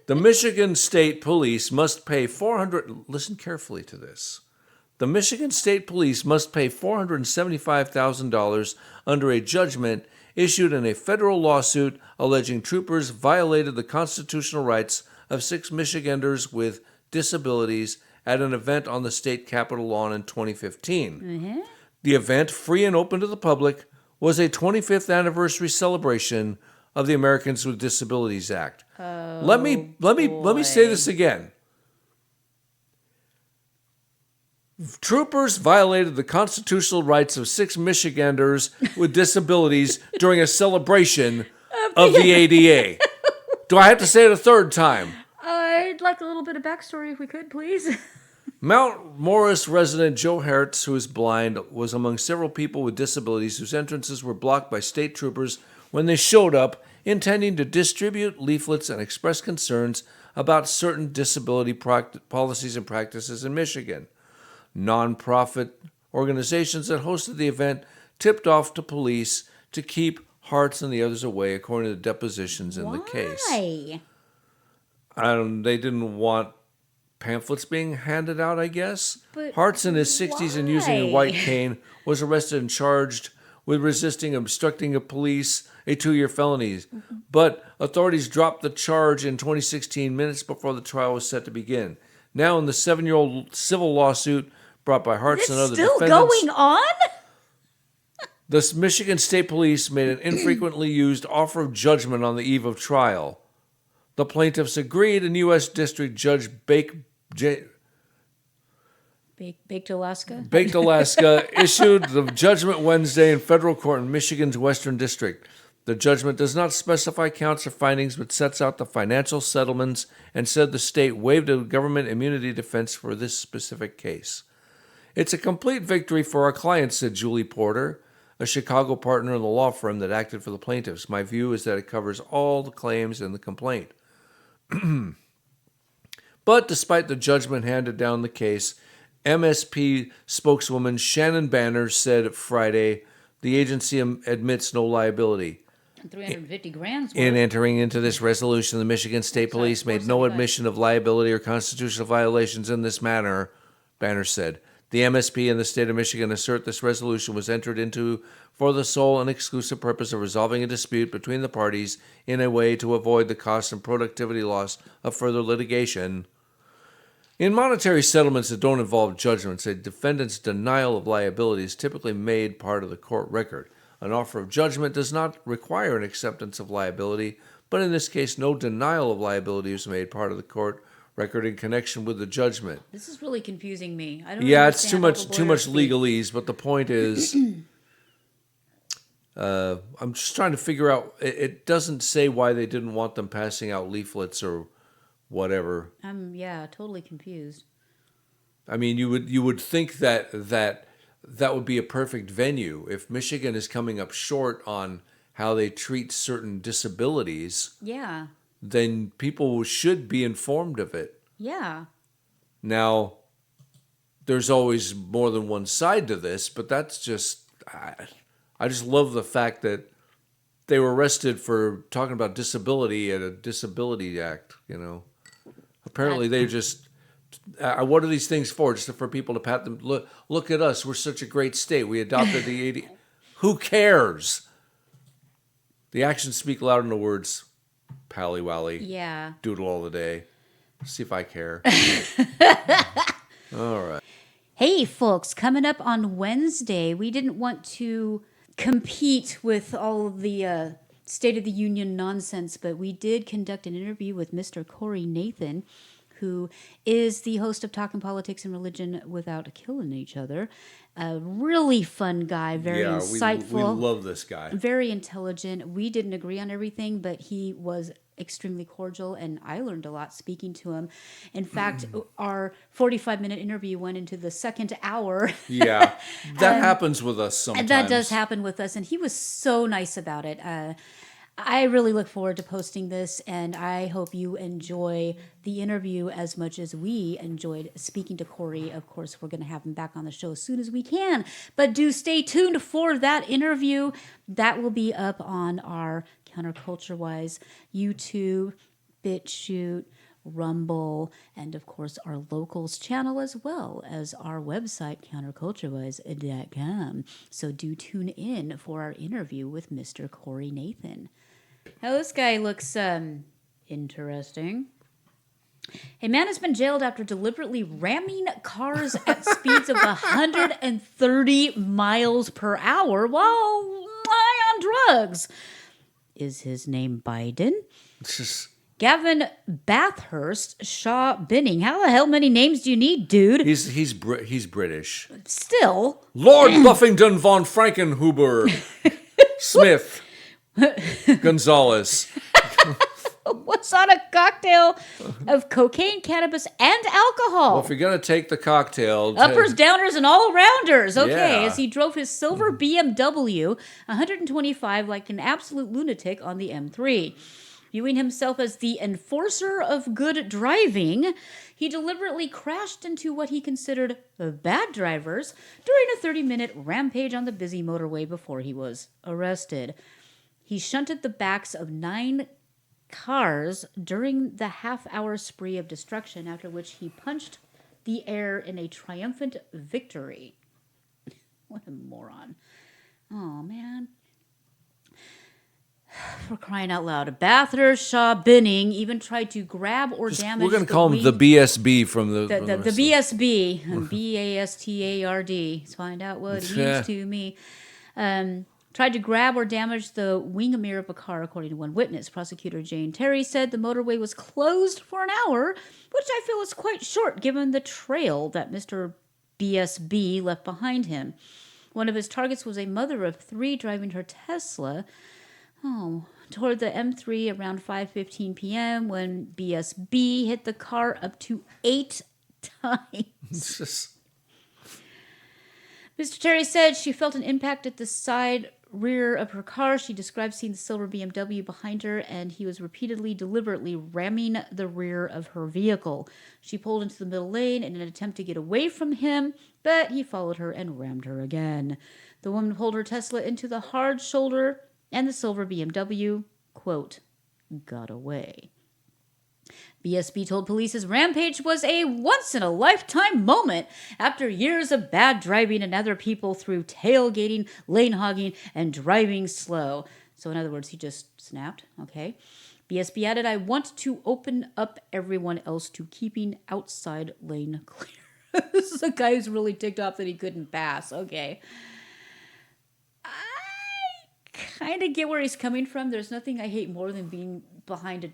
The Michigan State Police must pay listen carefully to this. The Michigan State Police must pay $475,000 under a judgment issued in a federal lawsuit alleging troopers violated the constitutional rights of 6 Michiganders with disabilities at an event on the state capitol lawn in 2015. Mm-hmm. The event, free and open to the public, was a 25th anniversary celebration of the Americans with Disabilities Act. Let me say this again. Troopers violated the constitutional rights of 6 Michiganders with disabilities during a celebration of the ADA. Do I have to say it a third time? I'd like a little bit of backstory if we could, please. Mount Morris resident Joe Hertz, who is blind, was among several people with disabilities whose entrances were blocked by state troopers when they showed up, intending to distribute leaflets and express concerns about certain disability policies and practices in Michigan. Nonprofit organizations that hosted the event tipped off to police to keep Hertz and the others away, according to the depositions in the case. Why? They didn't want pamphlets being handed out, I guess. But Hertz, in his 60s and using a why? white cane, was arrested and charged with resisting obstructing a police, a 2-year felony. But authorities dropped the charge in 2016, minutes before the trial was set to begin. Now, in the 7-year-old civil lawsuit brought by Hertz and other Still defendants, going on? the Michigan State Police made an infrequently used offer of judgment on the eve of trial. The plaintiffs agreed, and U.S. District Judge Baked Alaska? Baked Alaska issued the judgment Wednesday in federal court in Michigan's Western District. The judgment does not specify counts or findings, but sets out the financial settlements and said the state waived a government immunity defense for this specific case. It's a complete victory for our clients, said Julie Porter, a Chicago partner in the law firm that acted for the plaintiffs. My view is that it covers all the claims in the complaint. But despite the judgment handed down the case, MSP spokeswoman Shannon Banner said Friday the agency admits no liability. 350 grand's worth. In entering into this resolution, the Michigan State Police made no admission of liability or constitutional violations in this manner, Banner said. The MSP and the state of Michigan assert this resolution was entered into for the sole and exclusive purpose of resolving a dispute between the parties in a way to avoid the cost and productivity loss of further litigation. In monetary settlements that don't involve judgments, a defendant's denial of liability is typically made part of the court record. An offer of judgment does not require an acceptance of liability, but in this case, no denial of liability is made part of the court record in connection with the judgment. This is really confusing me. I don't Yeah, it's understand too much all the lawyers legalese, but the point is, I'm just trying to figure out. It doesn't say why they didn't want them passing out leaflets or whatever. I'm totally confused. I mean, you would think that would be a perfect venue if Michigan is coming up short on how they treat certain disabilities. Yeah. Then people should be informed of it. Yeah. Now, there's always more than one side to this, but that's just, I just love the fact that they were arrested for talking about disability at a disability act, you know. Apparently they just, what are these things for? Just for people to pat them, look at us, we're such a great state. We adopted the 80, who cares? The actions speak louder than the words. Pally Wally. Yeah. Doodle all the day. See if I care. All right. Hey, folks, coming up on Wednesday, we didn't want to compete with all of the State of the Union nonsense, but we did conduct an interview with Mr. Corey Nathan, who is the host of Talking Politics and Religion Without Killing Each Other. A really fun guy, very insightful. We love this guy. Very intelligent. We didn't agree on everything, but he was extremely cordial, and I learned a lot speaking to him. In fact, our 45-minute interview went into the second hour. Yeah, that happens with us sometimes. That does happen with us, and he was so nice about it. I really look forward to posting this, and I hope you enjoy the interview as much as we enjoyed speaking to Corey. Of course, we're going to have him back on the show as soon as we can, but do stay tuned for that interview. That will be up on our Counterculture-wise YouTube, Bitchute, Rumble, and of course our locals channel, as well as our website, counterculturewise.com. So do tune in for our interview with Mr. Corey Nathan. Now this guy looks interesting. A man has been jailed after deliberately ramming cars at speeds of 130 miles per hour while high on drugs. Is his name Biden? Gavin Bathurst, Shaw Binning. How the hell many names do you need, dude? He's British. Still. Lord Buffington von Frankenhuber Smith Gonzalez. was on a cocktail of cocaine, cannabis, and alcohol. Well, if you're going to take the cocktail... Uppers, downers, and all-arounders. Okay, Yeah. as he drove his silver BMW 125 like an absolute lunatic on the M3. Viewing himself as the enforcer of good driving, he deliberately crashed into what he considered bad drivers during a 30-minute rampage on the busy motorway before he was arrested. He shunted the backs of 9 cars during the half-hour spree of destruction, after which he punched the air in a triumphant victory. What a moron. Oh, man. For crying out loud. Bather Shah Binning even tried to grab or damage We're going to call him the BSB from the... the BSB. B-A-S-T-A-R-D. Let's find out what it means to me. Tried to grab or damage the wing mirror of a car, according to one witness. Prosecutor Jane Terry said the motorway was closed for an hour, which I feel is quite short given the trail that Mr. BSB left behind him. One of his targets was a mother of 3 driving her Tesla toward the M3 around 5:15 p.m. when BSB hit the car up to 8 times. Mr. Terry said she felt an impact at the side rear of her car. She described seeing the silver BMW behind her, and he was repeatedly, deliberately ramming the rear of her vehicle. She pulled into the middle lane in an attempt to get away from him, but he followed her and rammed her again. The woman pulled her Tesla into the hard shoulder, and the silver BMW, quote, got away. BSB told police his rampage was a once-in-a-lifetime moment after years of bad driving and other people through tailgating, lane hogging, and driving slow. So in other words, he just snapped, okay? BSB added, I want to open up everyone else to keeping outside lane clear. This is a guy who's really ticked off that he couldn't pass, okay? Kind of get where he's coming from. There's nothing I hate more than being behind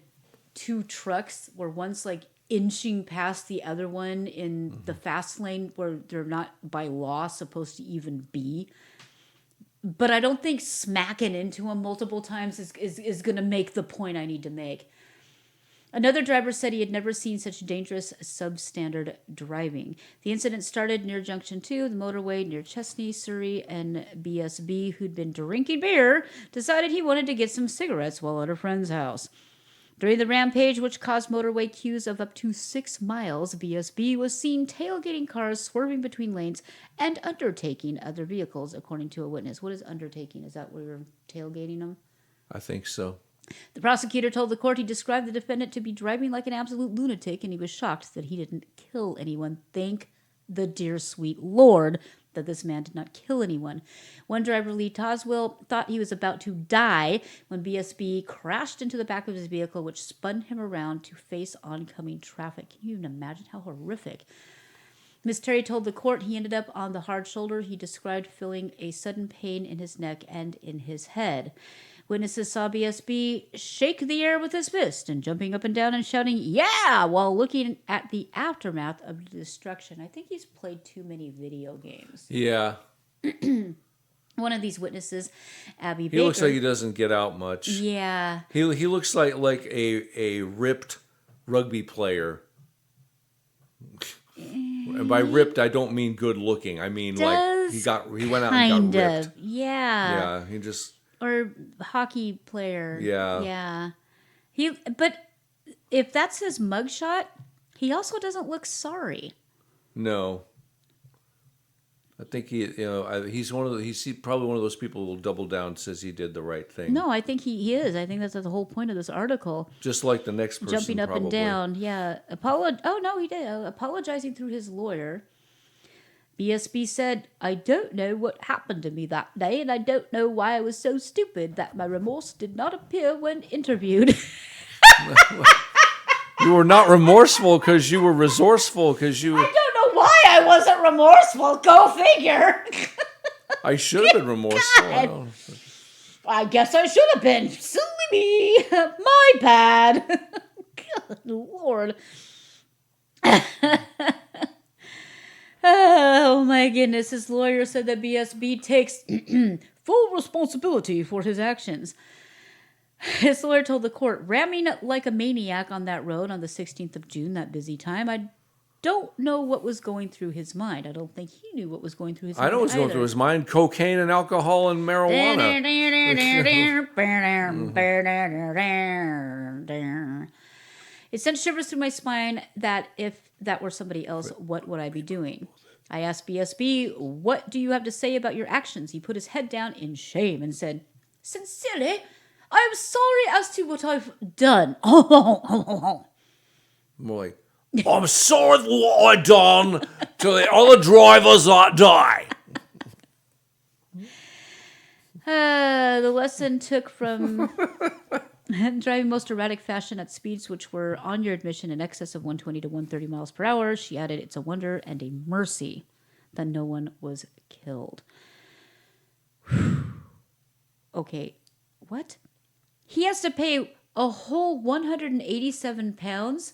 2 trucks where one's like inching past the other one in the fast lane where they're not by law supposed to even be. But I don't think smacking into him multiple times is going to make the point I need to make. Another driver said he had never seen such dangerous substandard driving. The incident started near Junction 2, the motorway near Chesney, Surrey, and BSB, who'd been drinking beer, decided he wanted to get some cigarettes while at a friend's house. During the rampage, which caused motorway queues of up to 6 miles, BSB was seen tailgating cars, swerving between lanes, and undertaking other vehicles, according to a witness. What is undertaking? Is that where you're tailgating them? I think so. The prosecutor told the court he described the defendant to be driving like an absolute lunatic, and he was shocked that he didn't kill anyone. Thank the dear sweet Lord that this man did not kill anyone. One driver, Lee Toswell, thought he was about to die when BSB crashed into the back of his vehicle, which spun him around to face oncoming traffic. Can you even imagine how horrific? Ms. Terry told the court he ended up on the hard shoulder. He described feeling a sudden pain in his neck and in his head. Witnesses saw BSB shake the air with his fist and jumping up and down and shouting, yeah, while looking at the aftermath of the destruction. I think he's played too many video games. Yeah. One of these witnesses, Abby Baker. He looks like he doesn't get out much. Yeah. He looks like a ripped rugby player. And by ripped, I don't mean good looking. I mean like he went out and got ripped. Yeah. Yeah. He just... Or hockey player. Yeah. Yeah. But if that's his mugshot, he also doesn't look sorry. No. I think he's probably one of those people who will double down and says he did the right thing. No, I think he is. I think that's the whole point of this article. Just like the next person, jumping up probably. and down. Yeah. Oh, no, he did. Apologizing through his lawyer. BSB said, I don't know what happened to me that day, and I don't know why I was so stupid that my remorse did not appear when interviewed. You were not remorseful because you were resourceful because you... I don't know why I wasn't remorseful. Go figure. I should have been remorseful. I guess I should have been. Silly me. My bad. Good Lord. Oh my goodness. His lawyer said that BSB takes full responsibility for his actions. His lawyer told the court, ramming like a maniac on that road on the 16th of June, that busy time. I don't know what was going through his mind. I don't think he knew what was going through his mind. I know what's going through his mind: cocaine and alcohol and marijuana. It sent shivers through my spine that if that were somebody else, what would I be doing? I asked BSB, what do you have to say about your actions? He put his head down in shame and said, sincerely, I am sorry as to what I've done. More like, I'm sorry for what I done to the other drivers that day. The lesson took from driving most erratic fashion at speeds which were on your admission in excess of 120 to 130 miles per hour. She added, it's a wonder and a mercy that no one was killed. Okay, what? He has to pay a whole 187 pounds?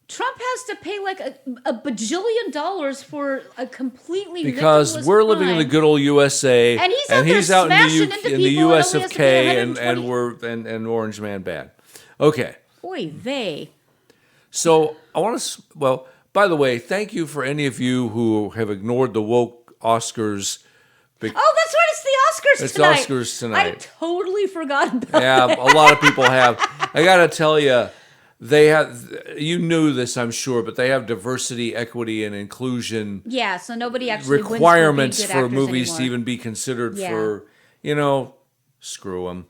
Trump has to pay like a bajillion dollars for a completely because victimless we're living in the crime. good old USA, And he's out there smashing into in the people and US only of has to pay K, 120. and Orange Man bad. Okay, Oy vey. so I want to. Well, by the way, thank you for any of you who have ignored the woke Oscars. Oh, that's right. It's the Oscars It's tonight. Oscars tonight. I totally forgot about Yeah, that. a lot of people have. I got to tell you, they have. You knew this, I'm sure, but they have diversity, equity, and inclusion Yeah, so nobody actually requirements wins for for being good actors movies to anymore. even be considered Yeah. for. Screw them.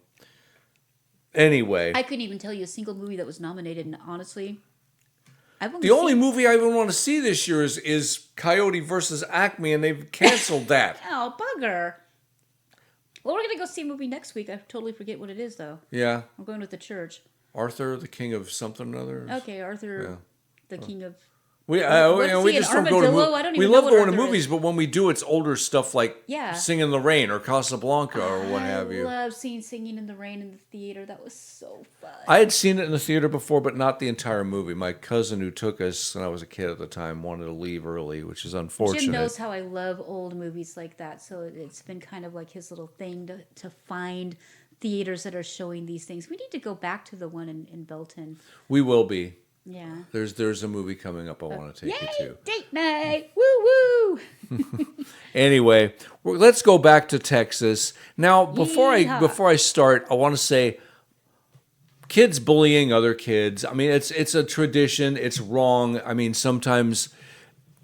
Anyway, I couldn't even tell you a single movie that was nominated, and honestly, I've only the only seen... movie I even want to see this year is Coyote versus Acme, and they've canceled that. Oh, bugger. Well, we're going to go see a movie next week. I totally forget what it is, though. Yeah, I'm going with the church. Arthur, the King of something or other. Okay, Arthur, the king of... We What is he, just an don't go to armadillo? movies. I don't We even love know what going to Arthur movies, is. but when we do, it's older stuff like Yeah. Sing in the Rain or Casablanca or what have you. I love seeing Singing in the Rain in the theater. That was so fun. I had seen it in the theater before, but not the entire movie. My cousin who took us when I was a kid at the time wanted to leave early, which is unfortunate. Jim knows how I love old movies like that, so it's been kind of like his little thing to find theaters that are showing these things. We need to go back to the one in Belton. We will be. Yeah. There's a movie coming up I want to take you Yay! to. Date night! Woo woo! Anyway, let's go back to Texas. Now, Yeehaw. before I start, I want to say kids bullying other kids. I mean, it's a tradition. It's wrong. I mean, sometimes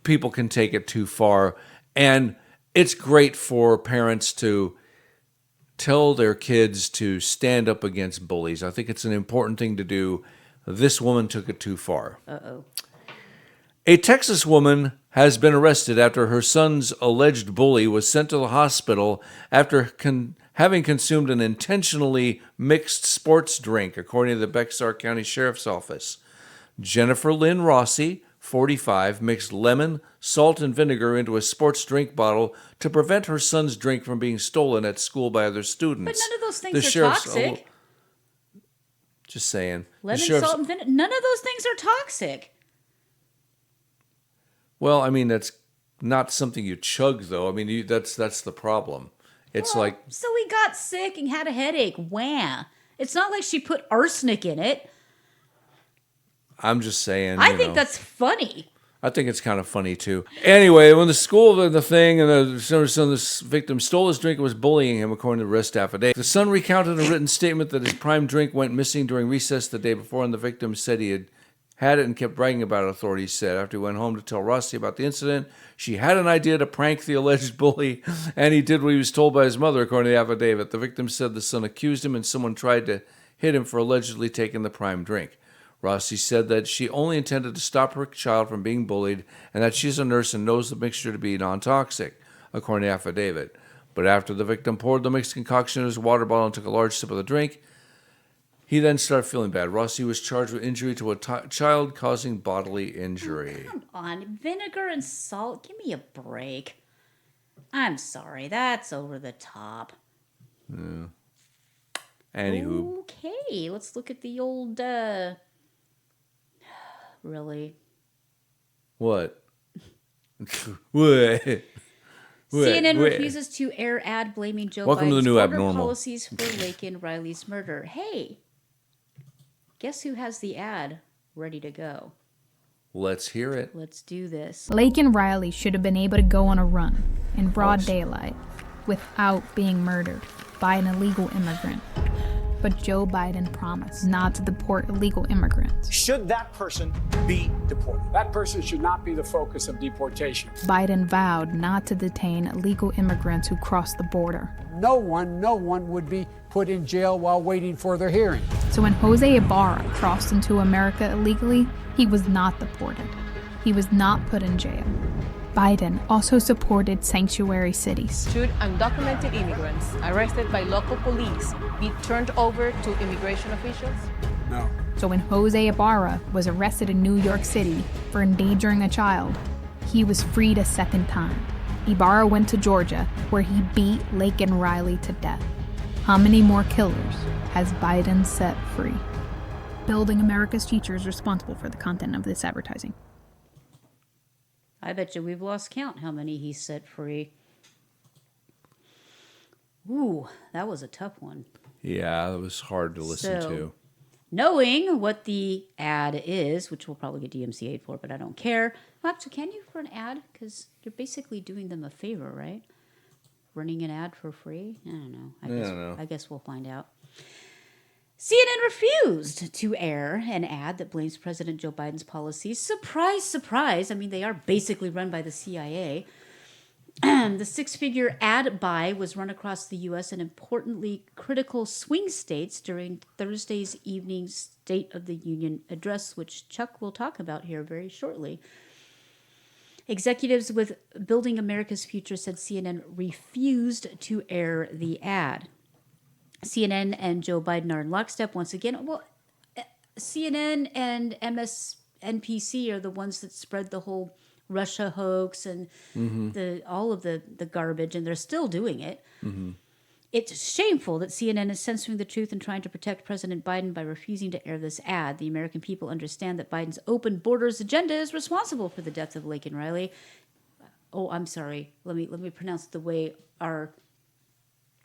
people can take it too far, and it's great for parents to tell their kids to stand up against bullies. I think it's an important thing to do. This woman took it too far. Uh-oh. A Texas woman has been arrested after her son's alleged bully was sent to the hospital after having consumed an intentionally mixed sports drink, according to the Bexar County Sheriff's Office. Jennifer Lynn Rossi, 45, mixed lemon, salt, and vinegar into a sports drink bottle to prevent her son's drink from being stolen at school by other students. But none of those things The are sheriff's- toxic. Just saying. Lemon, The sheriff's- salt, and vinegar. None of those things are toxic. Well, I mean, that's not something you chug, though. I mean, that's the problem. It's Well, like, so he got sick and had a headache. Wham! It's not like she put arsenic in it. I'm just saying. I think that's funny. I think it's kind of funny, too. Anyway, when the school did the thing and the victim stole his drink and was bullying him, according to the arrest affidavit. The son recounted in a written statement that his prime drink went missing during recess the day before, and the victim said he had it and kept bragging about it, authorities said. After he went home to tell Rossi about the incident, she had an idea to prank the alleged bully, and he did what he was told by his mother, according to the affidavit. The victim said the son accused him and someone tried to hit him for allegedly taking the prime drink. Rossi said that she only intended to stop her child from being bullied and that she's a nurse and knows the mixture to be non-toxic, according to the affidavit. But after the victim poured the mixed concoction in his water bottle and took a large sip of the drink, he then started feeling bad. Rossi was charged with injury to a child causing bodily injury. Come on, vinegar and salt. Give me a break. I'm sorry, that's over the top. Anywho. Okay, let's look at the old, really? What? What? CNN refuses to air ad blaming Joe Welcome to the Biden's new border abnormal. policies for Laken Riley's murder. Hey, guess who has the ad ready to go? Let's hear it. Let's do this. Laken Riley should have been able to go on a run in broad daylight without being murdered by an illegal immigrant. But Joe Biden promised not to deport illegal immigrants. Should that person be deported? That person should not be the focus of deportation. Biden vowed not to detain illegal immigrants who crossed the border. No one would be put in jail while waiting for their hearing. So when Jose Ibarra crossed into America illegally, he was not deported. He was not put in jail. Biden also supported sanctuary cities. Should undocumented immigrants arrested by local police be turned over to immigration officials? No. So when Jose Ibarra was arrested in New York City for endangering a child, he was freed a second time. Ibarra went to Georgia, where he beat Laken Riley to death. How many more killers has Biden set free? Building America's Future is responsible for the content of this advertising. I bet you we've lost count how many he set free. Ooh, that was a tough one. Yeah, it was hard to listen So, to. Knowing what the ad is, which we'll probably get DMCA'd for, but I don't care. Well, actually, can you for an ad? Because you're basically doing them a favor, right? Running an ad for free? I don't know. I guess we'll find out. CNN refused to air an ad that blames President Joe Biden's policies. Surprise, surprise. I mean, they are basically run by the CIA. The six-figure ad buy was run across the U.S. and importantly critical swing states during Thursday's evening State of the Union address, which Chuck will talk about here very shortly. Executives with Building America's Future said CNN refused to air the ad. CNN and Joe Biden are in lockstep once again. Well, CNN and MSNBC are the ones that spread the whole Russia hoax and all of the garbage, and they're still doing it. Mm-hmm. It's shameful that CNN is censoring the truth and trying to protect President Biden by refusing to air this ad. The American people understand that Biden's open borders agenda is responsible for the death of Laken Riley. Oh, I'm sorry. Let me pronounce it the way our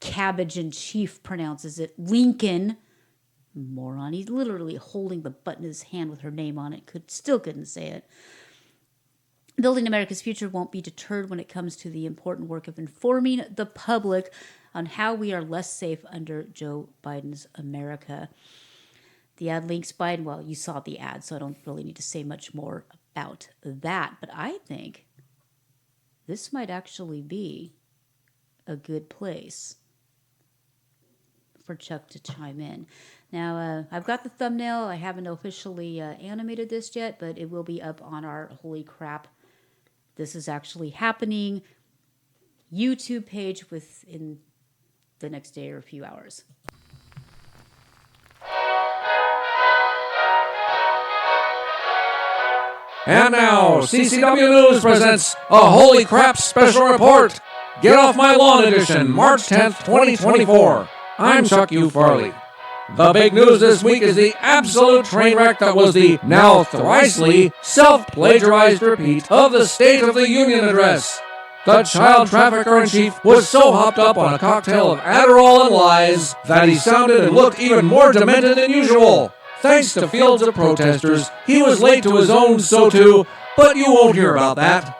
cabbage in chief pronounces it. Lincoln. Moron. He's literally holding the button in his hand with her name on it. Still couldn't say it. Building America's Future won't be deterred when it comes to the important work of informing the public on how we are less safe under Joe Biden's America. The ad links Biden. Well, you saw the ad, so I don't really need to say much more about that. But I think this might actually be a good place for Chuck to chime in. Now, I've got the thumbnail. I haven't officially animated this yet, but it will be up on our Holy Crap, This Is Actually Happening YouTube page within the next day or a few hours. And now, CCW News presents a Holy Crap Special Report. Get Off My Lawn Edition, March 10th, 2024. I'm Chuck U. Farley. The big news this week is the absolute train wreck that was the now thricely self-plagiarized repeat of the State of the Union address. The child trafficker-in-chief was so hopped up on a cocktail of Adderall and lies that he sounded and looked even more demented than usual. Thanks to fields of protesters, he was late to his own so too, but you won't hear about that.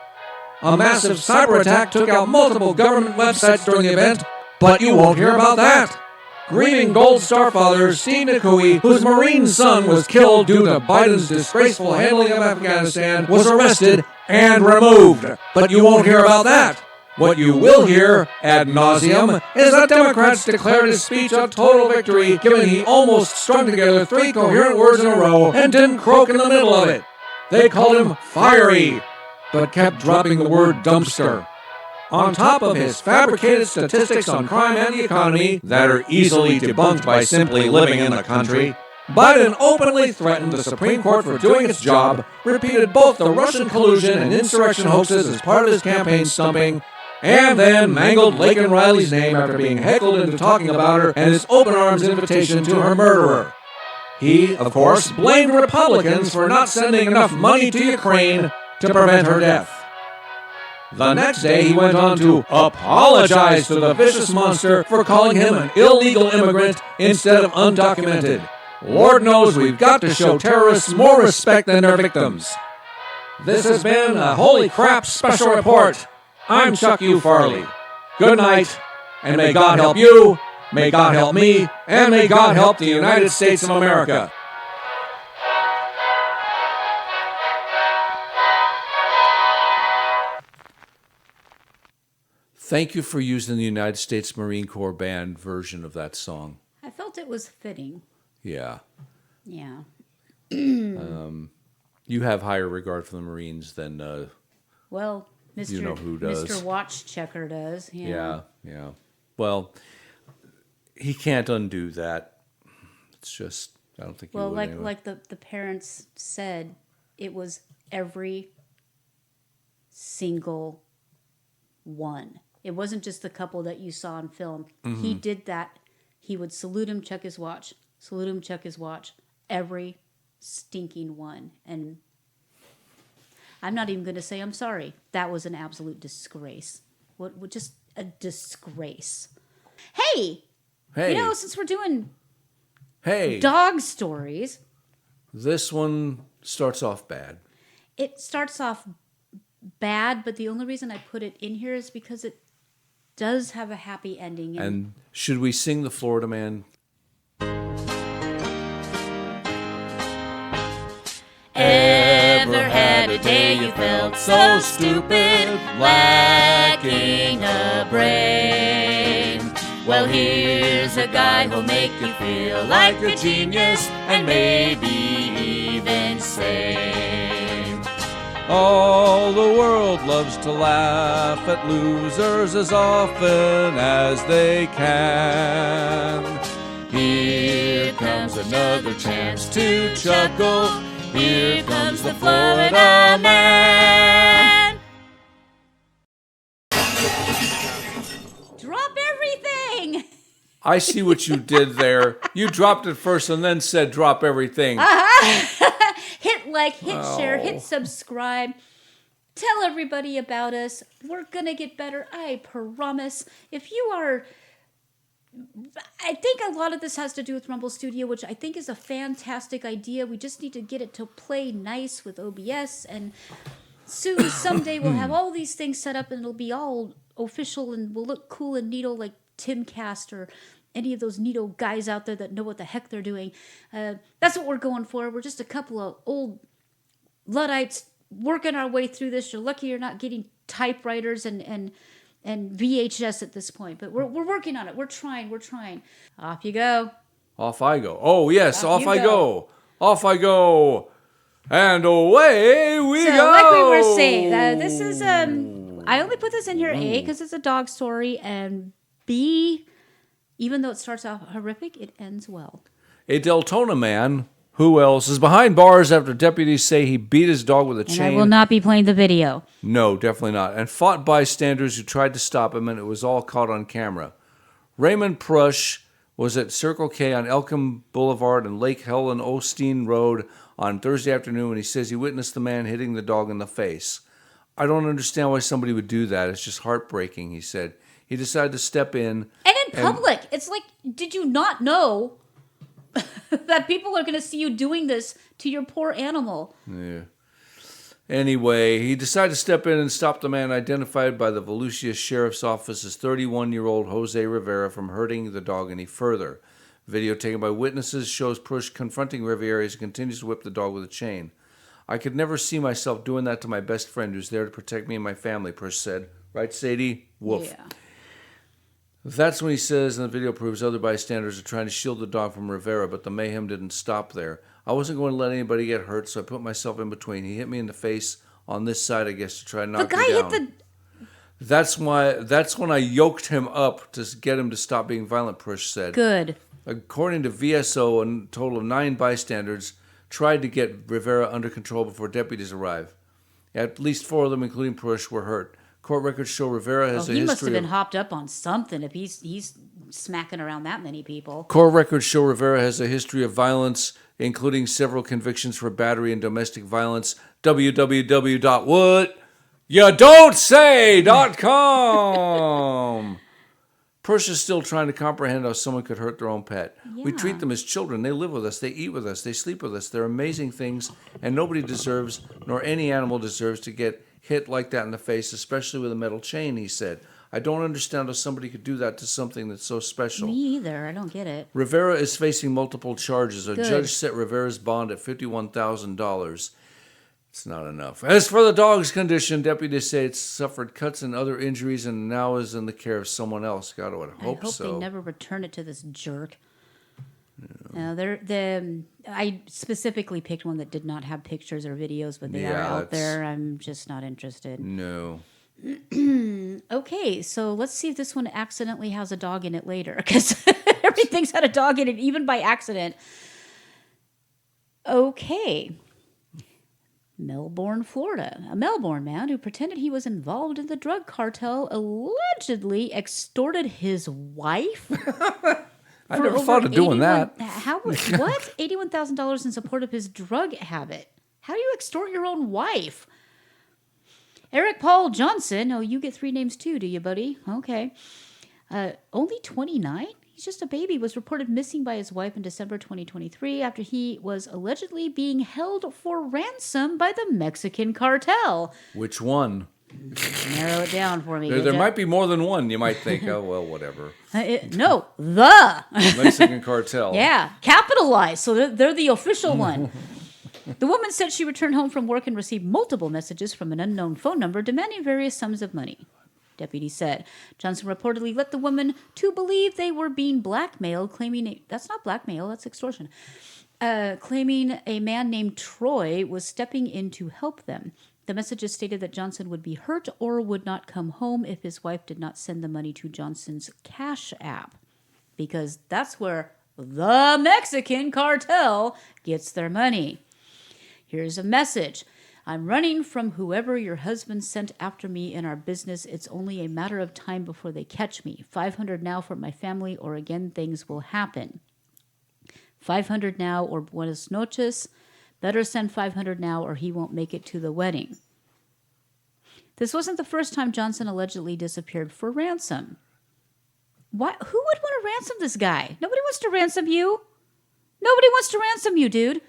A massive cyber attack took out multiple government websites during the event, but you won't hear about that. Grieving Gold Star father Steve Nikui, whose Marine son was killed due to Biden's disgraceful handling of Afghanistan, was arrested and removed. But you won't hear about that. What you will hear, ad nauseum, is that Democrats declared his speech a total victory, given he almost strung together 3 coherent words in a row and didn't croak in the middle of it. They called him fiery, but kept dropping the word dumpster. On top of his fabricated statistics on crime and the economy that are easily debunked by simply living in the country, Biden openly threatened the Supreme Court for doing its job, repeated both the Russian collusion and insurrection hoaxes as part of his campaign stumping, and then mangled Laken Riley's name after being heckled into talking about her and his open arms invitation to her murderer. He, of course, blamed Republicans for not sending enough money to Ukraine to prevent her death. The next day, he went on to apologize to the vicious monster for calling him an illegal immigrant instead of undocumented. Lord knows we've got to show terrorists more respect than their victims. This has been a Holy Crap Special Report. I'm Chuck U. Farley. Good night, and may God help you, may God help me, and may God help the United States of America. Thank you for using the United States Marine Corps Band version of that song. I felt it was fitting. Yeah. Yeah. You have higher regard for the Marines than Well, Mr. You know who does. Mr. Watch Checker does. Yeah. Yeah. Well, he can't undo that. It's just, I don't think he Well, would like anyway. like the parents said, it was every single one. It wasn't just the couple that you saw in film. Mm-hmm. He did that. He would salute him, check his watch. Salute him, check his watch. Every stinking one. And I'm not even going to say I'm sorry. That was an absolute disgrace. What just a disgrace. Hey, Hey, you know, since we're doing hey, dog stories, this one starts off bad. it starts off bad, but the only reason I put it in here is because it does have a happy ending. And should we sing the Florida Man? Ever had a day you felt so stupid, lacking a brain? Well, here's a guy who'll make you feel like a genius and maybe even sane. All the world loves to laugh at losers as often as they can. Here comes another chance to chuckle. Here comes the Florida Man. Drop everything! I see what you did there. You dropped it first and then said drop everything. Hit like, hit share, hit subscribe. Tell everybody about us. We're gonna get better, I promise. If you are... I think a lot of this has to do with Rumble Studio, which I think is a fantastic idea. We just need to get it to play nice with OBS, and soon, someday, we'll have all these things set up, and it'll be all official, and we'll look cool and neato like Timcast or any of those neato guys out there that know what the heck they're doing. That's what we're going for. We're just a couple of old Luddites working our way through this. You're lucky you're not getting typewriters and VHS at this point, but we're working on it. We're trying. Off you go. Off I go. Oh, yes, off you I go. go. Off I go. And away we So, go. like we were saying, this is I only put this in here A because it's a dog story, and B, even though it starts off horrific, it ends well. A Deltona man, who else, is behind bars after deputies say he beat his dog with a And chain. I will not be playing the video. No, definitely not. And fought bystanders who tried to stop him, and it was all caught on camera. Raymond Prush was at Circle K on Elkham Boulevard and Lake Helen Osteen Road on Thursday afternoon when he says he witnessed the man hitting the dog in the face. I don't understand why somebody would do that. It's just heartbreaking, he said. He decided to step in. And in public, it's like, did you not know that people are going to see you doing this to your poor animal? Yeah. Anyway, he decided to step in and stop the man identified by the Volusia Sheriff's Office as 31-year-old Jose Rivera from hurting the dog any further. Video taken by witnesses shows Prush confronting Rivera as he continues to whip the dog with a chain. I could never see myself doing that to my best friend who's there to protect me and my family, Prush said. Right, Sadie? Woof. Yeah. That's when he says, and the video proves other bystanders are trying to shield the dog from Rivera, but the mayhem didn't stop there. I wasn't going to let anybody get hurt, so I put myself in between. He hit me in the face on this side, I guess, to try and knock The me guy down. hit That's when I yoked him up to get him to stop being violent, Prush said. Good. According to VSO, a total of 9 bystanders tried to get Rivera under control before deputies arrived. At least 4 of them, including Prush, were hurt. Court records show Rivera has a He history must have been of... hopped up on something if he's smacking around that many people. Court records show Rivera has a history of violence, including several convictions for battery and domestic violence. www.what? You don't say.com. Percia's still trying to comprehend how someone could hurt their own pet. We Yeah. treat them as children. They live with us. They eat with us. They sleep with us. They're amazing things, and nobody deserves, nor any animal deserves, to get hit like that in the face, especially with a metal chain, he said. I don't understand how somebody could do that to something that's so special. Me either. I don't get it. Rivera is facing multiple charges. A Good. judge set Rivera's bond at $51,000. It's not enough. As for the dog's condition, deputies say it's suffered cuts and other injuries and now is in the care of someone else. God, I would hope I hope so. they never return it to this jerk. I specifically picked one that did not have pictures or videos, but they are out there. I'm just not interested. No. Okay, so let's see if this one accidentally has a dog in it later, because everything's had a dog in it, even by accident. Okay. Melbourne, Florida. A Melbourne man who pretended he was involved in the drug cartel allegedly extorted his wife. I never thought of doing that. What? $81,000 in support of his drug habit. How do you extort your own wife? Eric Paul Johnson. Oh, you get 3 names too, do you, buddy? Okay. Only 29? He's just a baby. Was reported missing by his wife in December 2023 after he was allegedly being held for ransom by the Mexican cartel. Which one? Narrow it down for me. There might be more than one. You might think, oh, well, whatever. No, the Mexican cartel. Yeah, capitalized. So they're the official one. The woman said she returned home from work and received multiple messages from an unknown phone number demanding various sums of money. Deputy said. Johnson reportedly led the woman to believe they were being blackmailed, claiming that's not blackmail, that's extortion. Claiming a man named Troy was stepping in to help them. The messages stated that Johnson would be hurt or would not come home if his wife did not send the money to Johnson's Cash App, because that's where the Mexican cartel gets their money. Here's a message. I'm running from whoever your husband sent after me in our business. It's only a matter of time before they catch me. $500 now for my family, or again, things will happen. $500 now, or buenas noches. Better send $500 now, or he won't make it to the wedding. This wasn't the first time Johnson allegedly disappeared for ransom. Why? Who would want to ransom this guy? Nobody wants to ransom you. Nobody wants to ransom you, dude.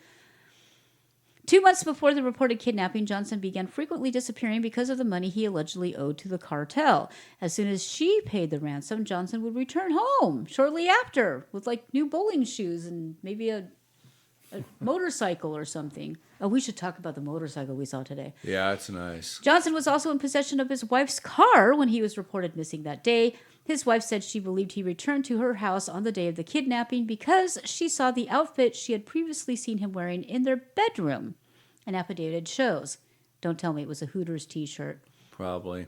2 months before the reported kidnapping, Johnson began frequently disappearing because of the money he allegedly owed to the cartel. As soon as she paid the ransom, Johnson would return home shortly after with like new bowling shoes and maybe a motorcycle or something. Oh, we should talk about the motorcycle we saw today. Yeah, it's nice. Johnson was also in possession of his wife's car when he was reported missing that day. His wife said she believed he returned to her house on the day of the kidnapping because she saw the outfit she had previously seen him wearing in their bedroom. An affidavit shows. Don't tell me it was a Hooters t-shirt. Probably.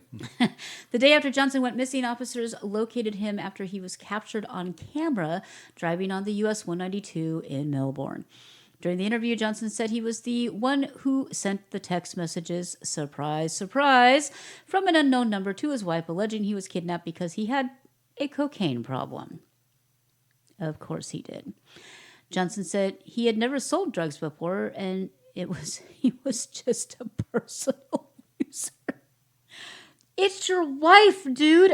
The day after Johnson went missing, officers located him after he was captured on camera driving on the US 192 in Melbourne. During the interview, Johnson said he was the one who sent the text messages, surprise, surprise, from an unknown number to his wife, alleging he was kidnapped because he had a cocaine problem. Of course he did. Johnson said he had never sold drugs before, and he was just a personal user. It's your wife, dude.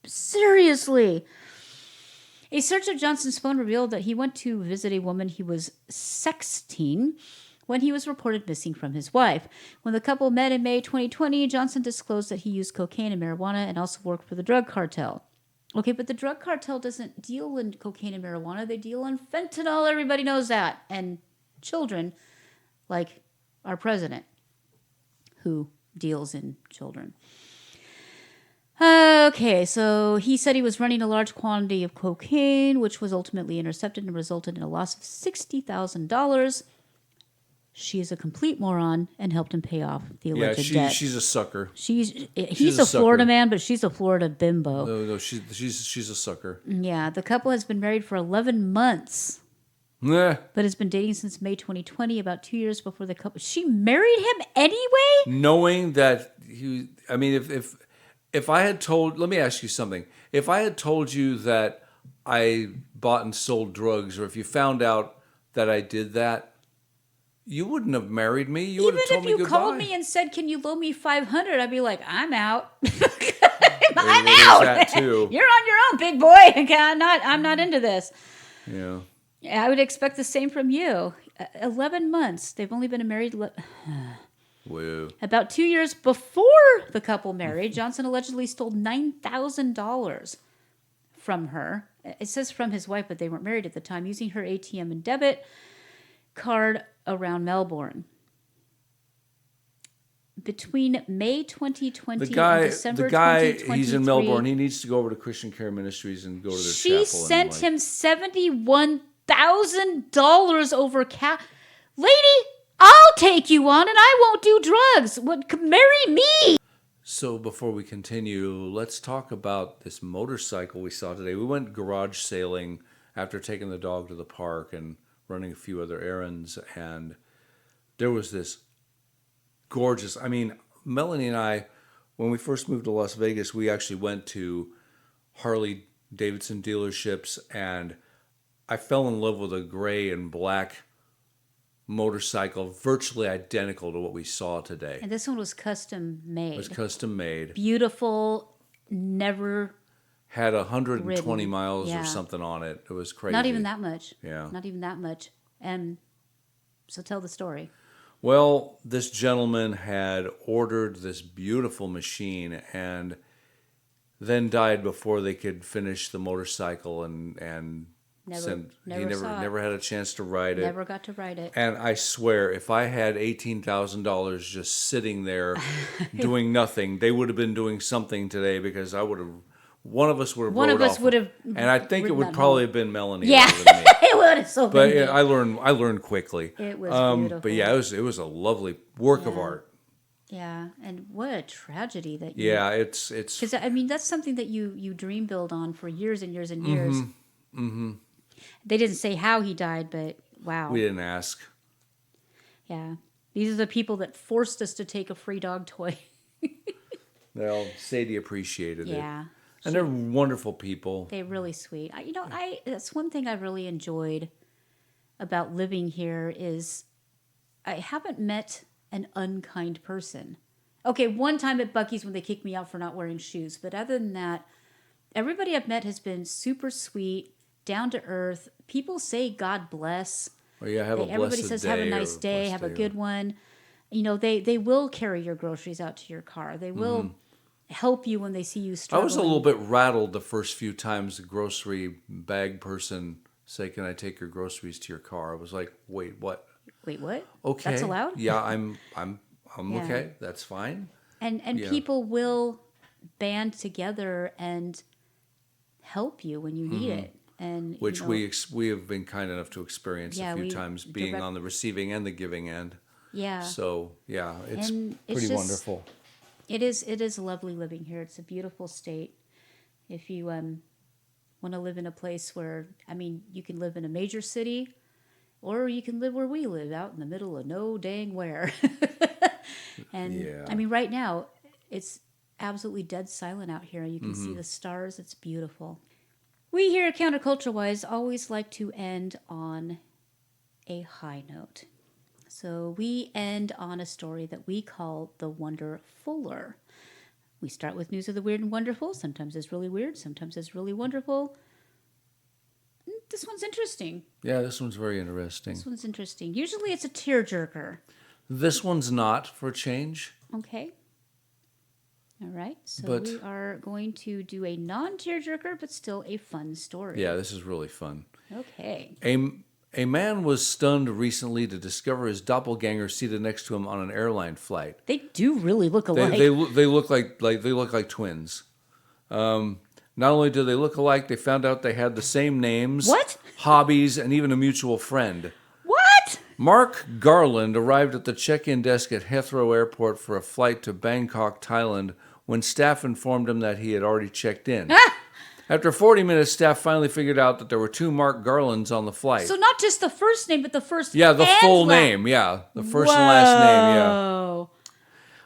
Seriously. A search of Johnson's phone revealed that he went to visit a woman he was sexting when he was reported missing from his wife. When the couple met in May 2020, Johnson disclosed that he used cocaine and marijuana and also worked for the drug cartel. Okay, but the drug cartel doesn't deal in cocaine and marijuana. They deal in fentanyl. Everybody knows that. And children, like our president, who deals in children. Okay, so he said he was running a large quantity of cocaine, which was ultimately intercepted and resulted in a loss of $60,000. She is a complete moron and helped him pay off the alleged debt. She's a sucker. He's a a Florida sucker. man, but she's a Florida bimbo. No, she's a sucker. Yeah, the couple has been married for 11 months, Nah. but has been dating since May 2020, about 2 years before the couple. She married him anyway? Knowing that if I had told, let me ask you something. If I had told you that I bought and sold drugs, or if you found out that I did that, You wouldn't have married me. You Even would have told if me you goodbye. called me and said, "Can you loan me 500?" I'd be like, "I'm out. I'm There's out. that too. You're on your own, big boy. Okay, I'm not into this." Yeah. I would expect the same from you. 11 months. They've only been married. Whoa. About 2 years before the couple married, Johnson allegedly stole $9,000 from her. It says from his wife, but they weren't married at the time, using her ATM and debit card around Melbourne. Between May 2020 and December 2023, he's in Melbourne. He needs to go over to Christian Care Ministries and go to their chapel. She sent him $71,000 over cash. Lady, I'll take you on and I won't do drugs. Marry me. So before we continue, let's talk about this motorcycle we saw today. We went garage sailing after taking the dog to the park and running a few other errands, and there was this gorgeous, Melanie and I, when we first moved to Las Vegas, we actually went to Harley Davidson dealerships, and I fell in love with a gray and black motorcycle virtually identical to what we saw today. And this one was custom made. It was custom made. Beautiful, never Had 120 ridden. miles Yeah. or something on it. It was crazy. Not even that much. Yeah. Not even that much. And so tell the story. Well, this gentleman had ordered this beautiful machine and then died before they could finish the motorcycle, and Never he saw it. never had a chance to ride it. Never got to ride it. And I swear, if I had $18,000 just sitting there doing nothing, they would have been doing something today, because one of us would have. One of us would have. And I think it ridden would that probably have been Melanie. Yeah, rather than me. it would have so But been. yeah, I learned quickly. It was beautiful. But yeah, it was a lovely work of art. Yeah, and what a tragedy that. Yeah, it's Because that's something that you dream build on for years and years and years. Mm-hmm. They didn't say how he died, but wow. we didn't ask. Yeah, these are the people that forced us to take a free dog toy. Well, Sadie appreciated it. Yeah. And they're wonderful people. They're really sweet. That's one thing I really enjoyed about living here is I haven't met an unkind person. Okay, one time at Buc-ee's when they kicked me out for not wearing shoes, but other than that, everybody I've met has been super sweet, down to earth. People say God bless. Oh yeah, Everybody says have a nice day, have a good one. They will carry your groceries out to your car. They will help you when they see you I struggling. was a little bit rattled the first few times the grocery bag person said, "Can I take your groceries to your car?" I was like, "Wait, what?" Wait, what? Okay. That's allowed? Yeah, I'm Yeah. okay. That's fine. And Yeah. people will band together and help you when you need it. And Which we have been kind enough to experience Yeah, a few we times, being on the receiving and the giving end. yeah. So yeah, it's And it's pretty just- wonderful. It is lovely living here. It's a beautiful state. If you want to live in a place where, you can live in a major city, or you can live where we live, out in the middle of no dang where. And Yeah. right now it's absolutely dead silent out here. You can see the stars. It's beautiful. We here at Counterculture Wise always like to end on a high note. So we end on a story that we call the Wonderfuller. We start with news of the weird and wonderful. Sometimes it's really weird. Sometimes it's really wonderful. This one's interesting. Yeah, this one's very interesting. This one's interesting. Usually it's a tearjerker. This one's not, for a change. Okay. All right. So But- we are going to do a non-tearjerker, but still a fun story. Yeah, this is really fun. Okay. A man was stunned recently to discover his doppelganger seated next to him on an airline flight. They do really look alike. They look like twins. Not only do they look alike, they found out they had the same names, What? hobbies, and even a mutual friend. What? Mark Garland arrived at the check-in desk at Heathrow Airport for a flight to Bangkok, Thailand, when staff informed him that he had already checked in. After 40 minutes, staff finally figured out that there were two Mark Garlands on the flight. So not just the first name, but the first Yeah, the and full last. name. Yeah, the first and last name. Yeah. Oh.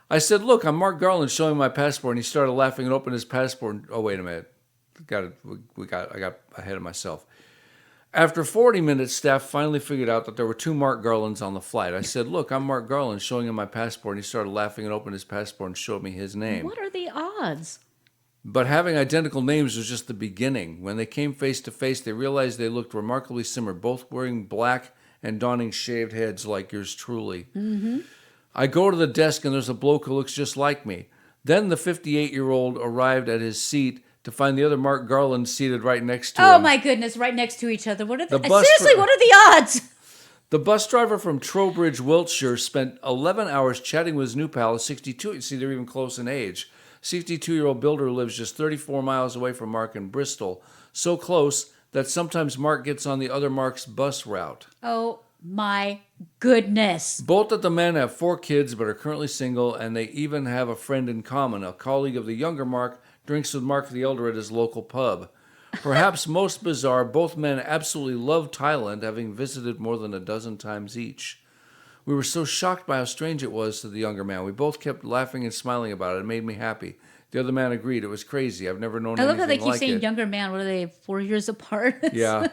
I said, "Look, I'm Mark Garland, showing my passport." And he started laughing and opened his passport. Oh, wait a minute. I got ahead of myself. After 40 minutes, staff finally figured out that there were 2 Mark Garlands on the flight. I said, "Look, I'm Mark Garland," showing him my passport. And he started laughing and opened his passport and showed me his name. What are the odds? But having identical names was just the beginning. When they came face to face, they realized they looked remarkably similar, both wearing black and donning shaved heads like yours truly. Mm-hmm. I go to the desk and there's a bloke who looks just like me. Then the 58-year-old arrived at his seat to find the other Mark Garland seated right next to him. Oh my goodness, right next to each other. What are The the bus seriously? dri- What are the odds? The bus driver from Trowbridge, Wiltshire, spent 11 hours chatting with his new pal, a 62. You see, they're even close in age. 62-year-old builder lives just 34 miles away from Mark in Bristol. So close that sometimes Mark gets on the other Mark's bus route. Oh my goodness. Both of the men have 4 kids but are currently single, and they even have a friend in common. A colleague of the younger Mark drinks with Mark the elder at his local pub. Perhaps most bizarre, both men absolutely love Thailand, having visited more than a dozen times each. We were so shocked by how strange it was, to the younger man. We both kept laughing and smiling about it. It made me happy. The other man agreed. It was crazy. I've never known I love anything how they keep like saying it. younger man. What are they, 4 years apart? Yeah.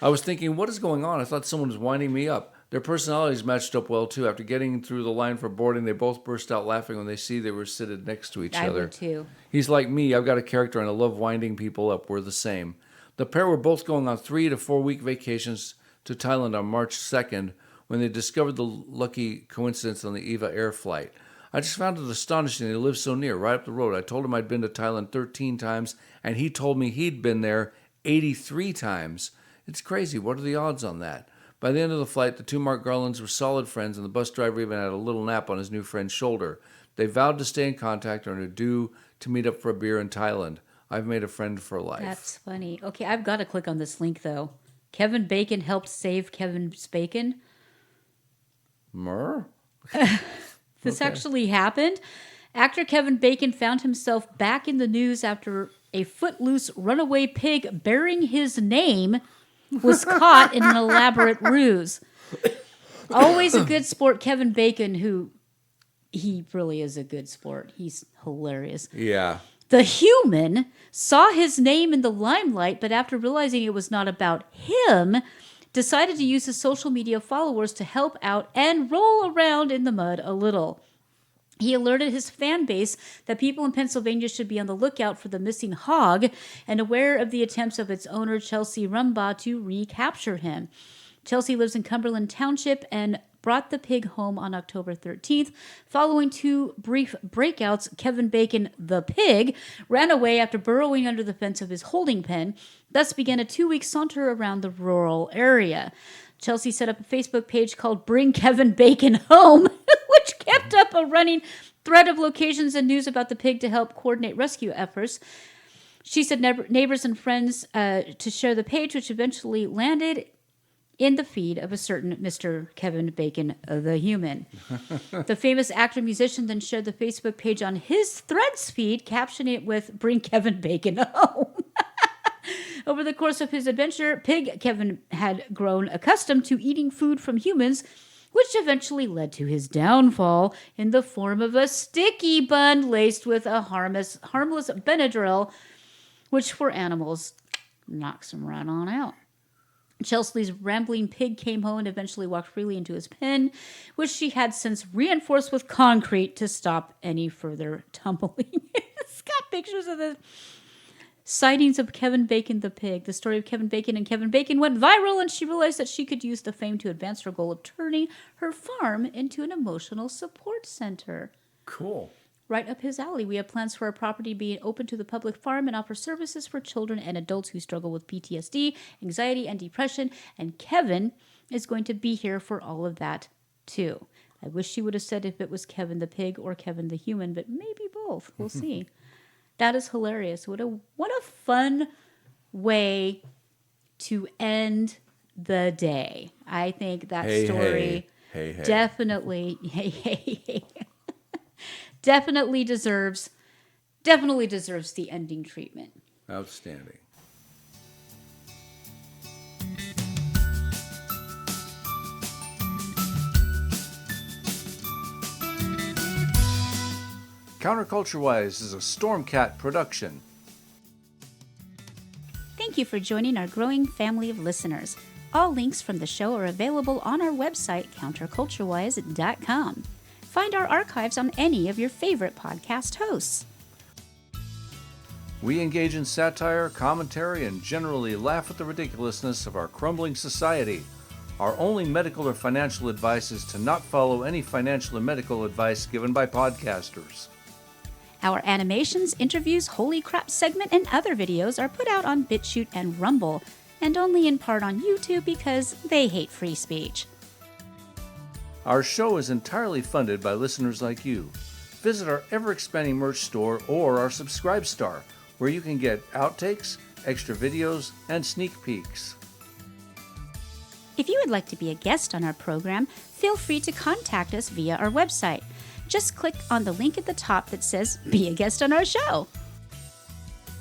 I was thinking, what is going on? I thought someone was winding me up. Their personalities matched up well, too. After getting through the line for boarding, they both burst out laughing when they see they were seated next to each I other. would too. He's like me. I've got a character, and I love winding people up. We're the same. The pair were both going on 3 to 4 week vacations to Thailand on March 2nd when they discovered the lucky coincidence on the EVA Air flight. I just found it astonishing they lived so near, right up the road. I told him I'd been to Thailand 13 times, and he told me he'd been there 83 times. It's crazy. What are the odds on that? By the end of the flight, the 2 Mark Garlands were solid friends, and the bus driver even had a little nap on his new friend's shoulder. They vowed to stay in contact and are due to meet up for a beer in Thailand. I've made a friend for life. That's funny. Okay, I've got to click on this link, though. Kevin Bacon helped save Kevin's bacon. Mer? This Okay. actually happened. Actor Kevin Bacon found himself back in the news after a footloose runaway pig bearing his name was caught in an elaborate ruse. Always a good sport, Kevin Bacon, he really is a good sport. He's hilarious. Yeah. The human saw his name in the limelight, but after realizing it was not about him, decided to use his social media followers to help out and roll around in the mud a little. He alerted his fan base that people in Pennsylvania should be on the lookout for the missing hog and aware of the attempts of its owner, Chelsea Rumbaugh, to recapture him. Chelsea lives in Cumberland Township and brought the pig home on October 13th. Following 2 brief breakouts, Kevin Bacon, the pig, ran away after burrowing under the fence of his holding pen, thus began a 2-week saunter around the rural area. Chelsea set up a Facebook page called Bring Kevin Bacon Home, which kept up a running thread of locations and news about the pig to help coordinate rescue efforts. She said neighbors and friends to share the page, which eventually landed in the feed of a certain Mr. Kevin Bacon, the human. The famous actor-musician then shared the Facebook page on his Threads feed, captioning it with Bring Kevin Bacon Home. Over the course of his adventure, Pig Kevin had grown accustomed to eating food from humans, which eventually led to his downfall in the form of a sticky bun laced with a harmless Benadryl, which for animals knocks him right on out. Chelsea's rambling pig came home and eventually walked freely into his pen, which she had since reinforced with concrete to stop any further tumbling. It's got pictures of the sightings of Kevin Bacon the pig. The story of Kevin Bacon and Kevin Bacon went viral, and she realized that she could use the fame to advance her goal of turning her farm into an emotional support center. Cool. Right up his alley. We have plans for our property being open to the public farm and offer services for children and adults who struggle with PTSD, anxiety, and depression. And Kevin is going to be here for all of that, too. I wish she would have said if it was Kevin the pig or Kevin the human, but maybe both. We'll see. That is hilarious. What a fun way to end the day. I think that story definitely definitely deserves the ending treatment. Outstanding. Counterculture Wise is a Stormcat production. Thank you you for joining our growing family of listeners. All links from the show are available on our website, counterculturewise.com. Find our archives on any of your favorite podcast hosts. We engage in satire, commentary, and generally laugh at the ridiculousness of our crumbling society. Our only medical or financial advice is to not follow any financial or medical advice given by podcasters. Our animations, interviews, holy crap segment, and other videos are put out on Bitchute and Rumble, and only in part on YouTube because they hate free speech. Our show is entirely funded by listeners like you. Visit our ever-expanding merch store or our Subscribe Star, where you can get outtakes, extra videos, and sneak peeks. If you would like to be a guest on our program, feel free to contact us via our website. Just click on the link at the top that says, Be a Guest on Our Show.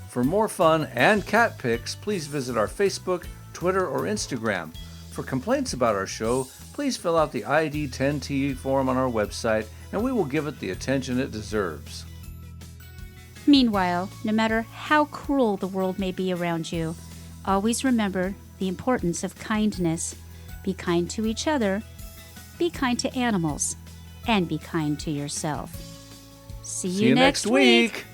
For more fun and cat pics, please visit our Facebook, Twitter, or Instagram. For complaints about our show, please fill out the ID10T form on our website, and we will give it the attention it deserves. Meanwhile, no matter how cruel the world may be around you, always remember the importance of kindness. Be kind to each other, be kind to animals, and be kind to yourself. See you next week.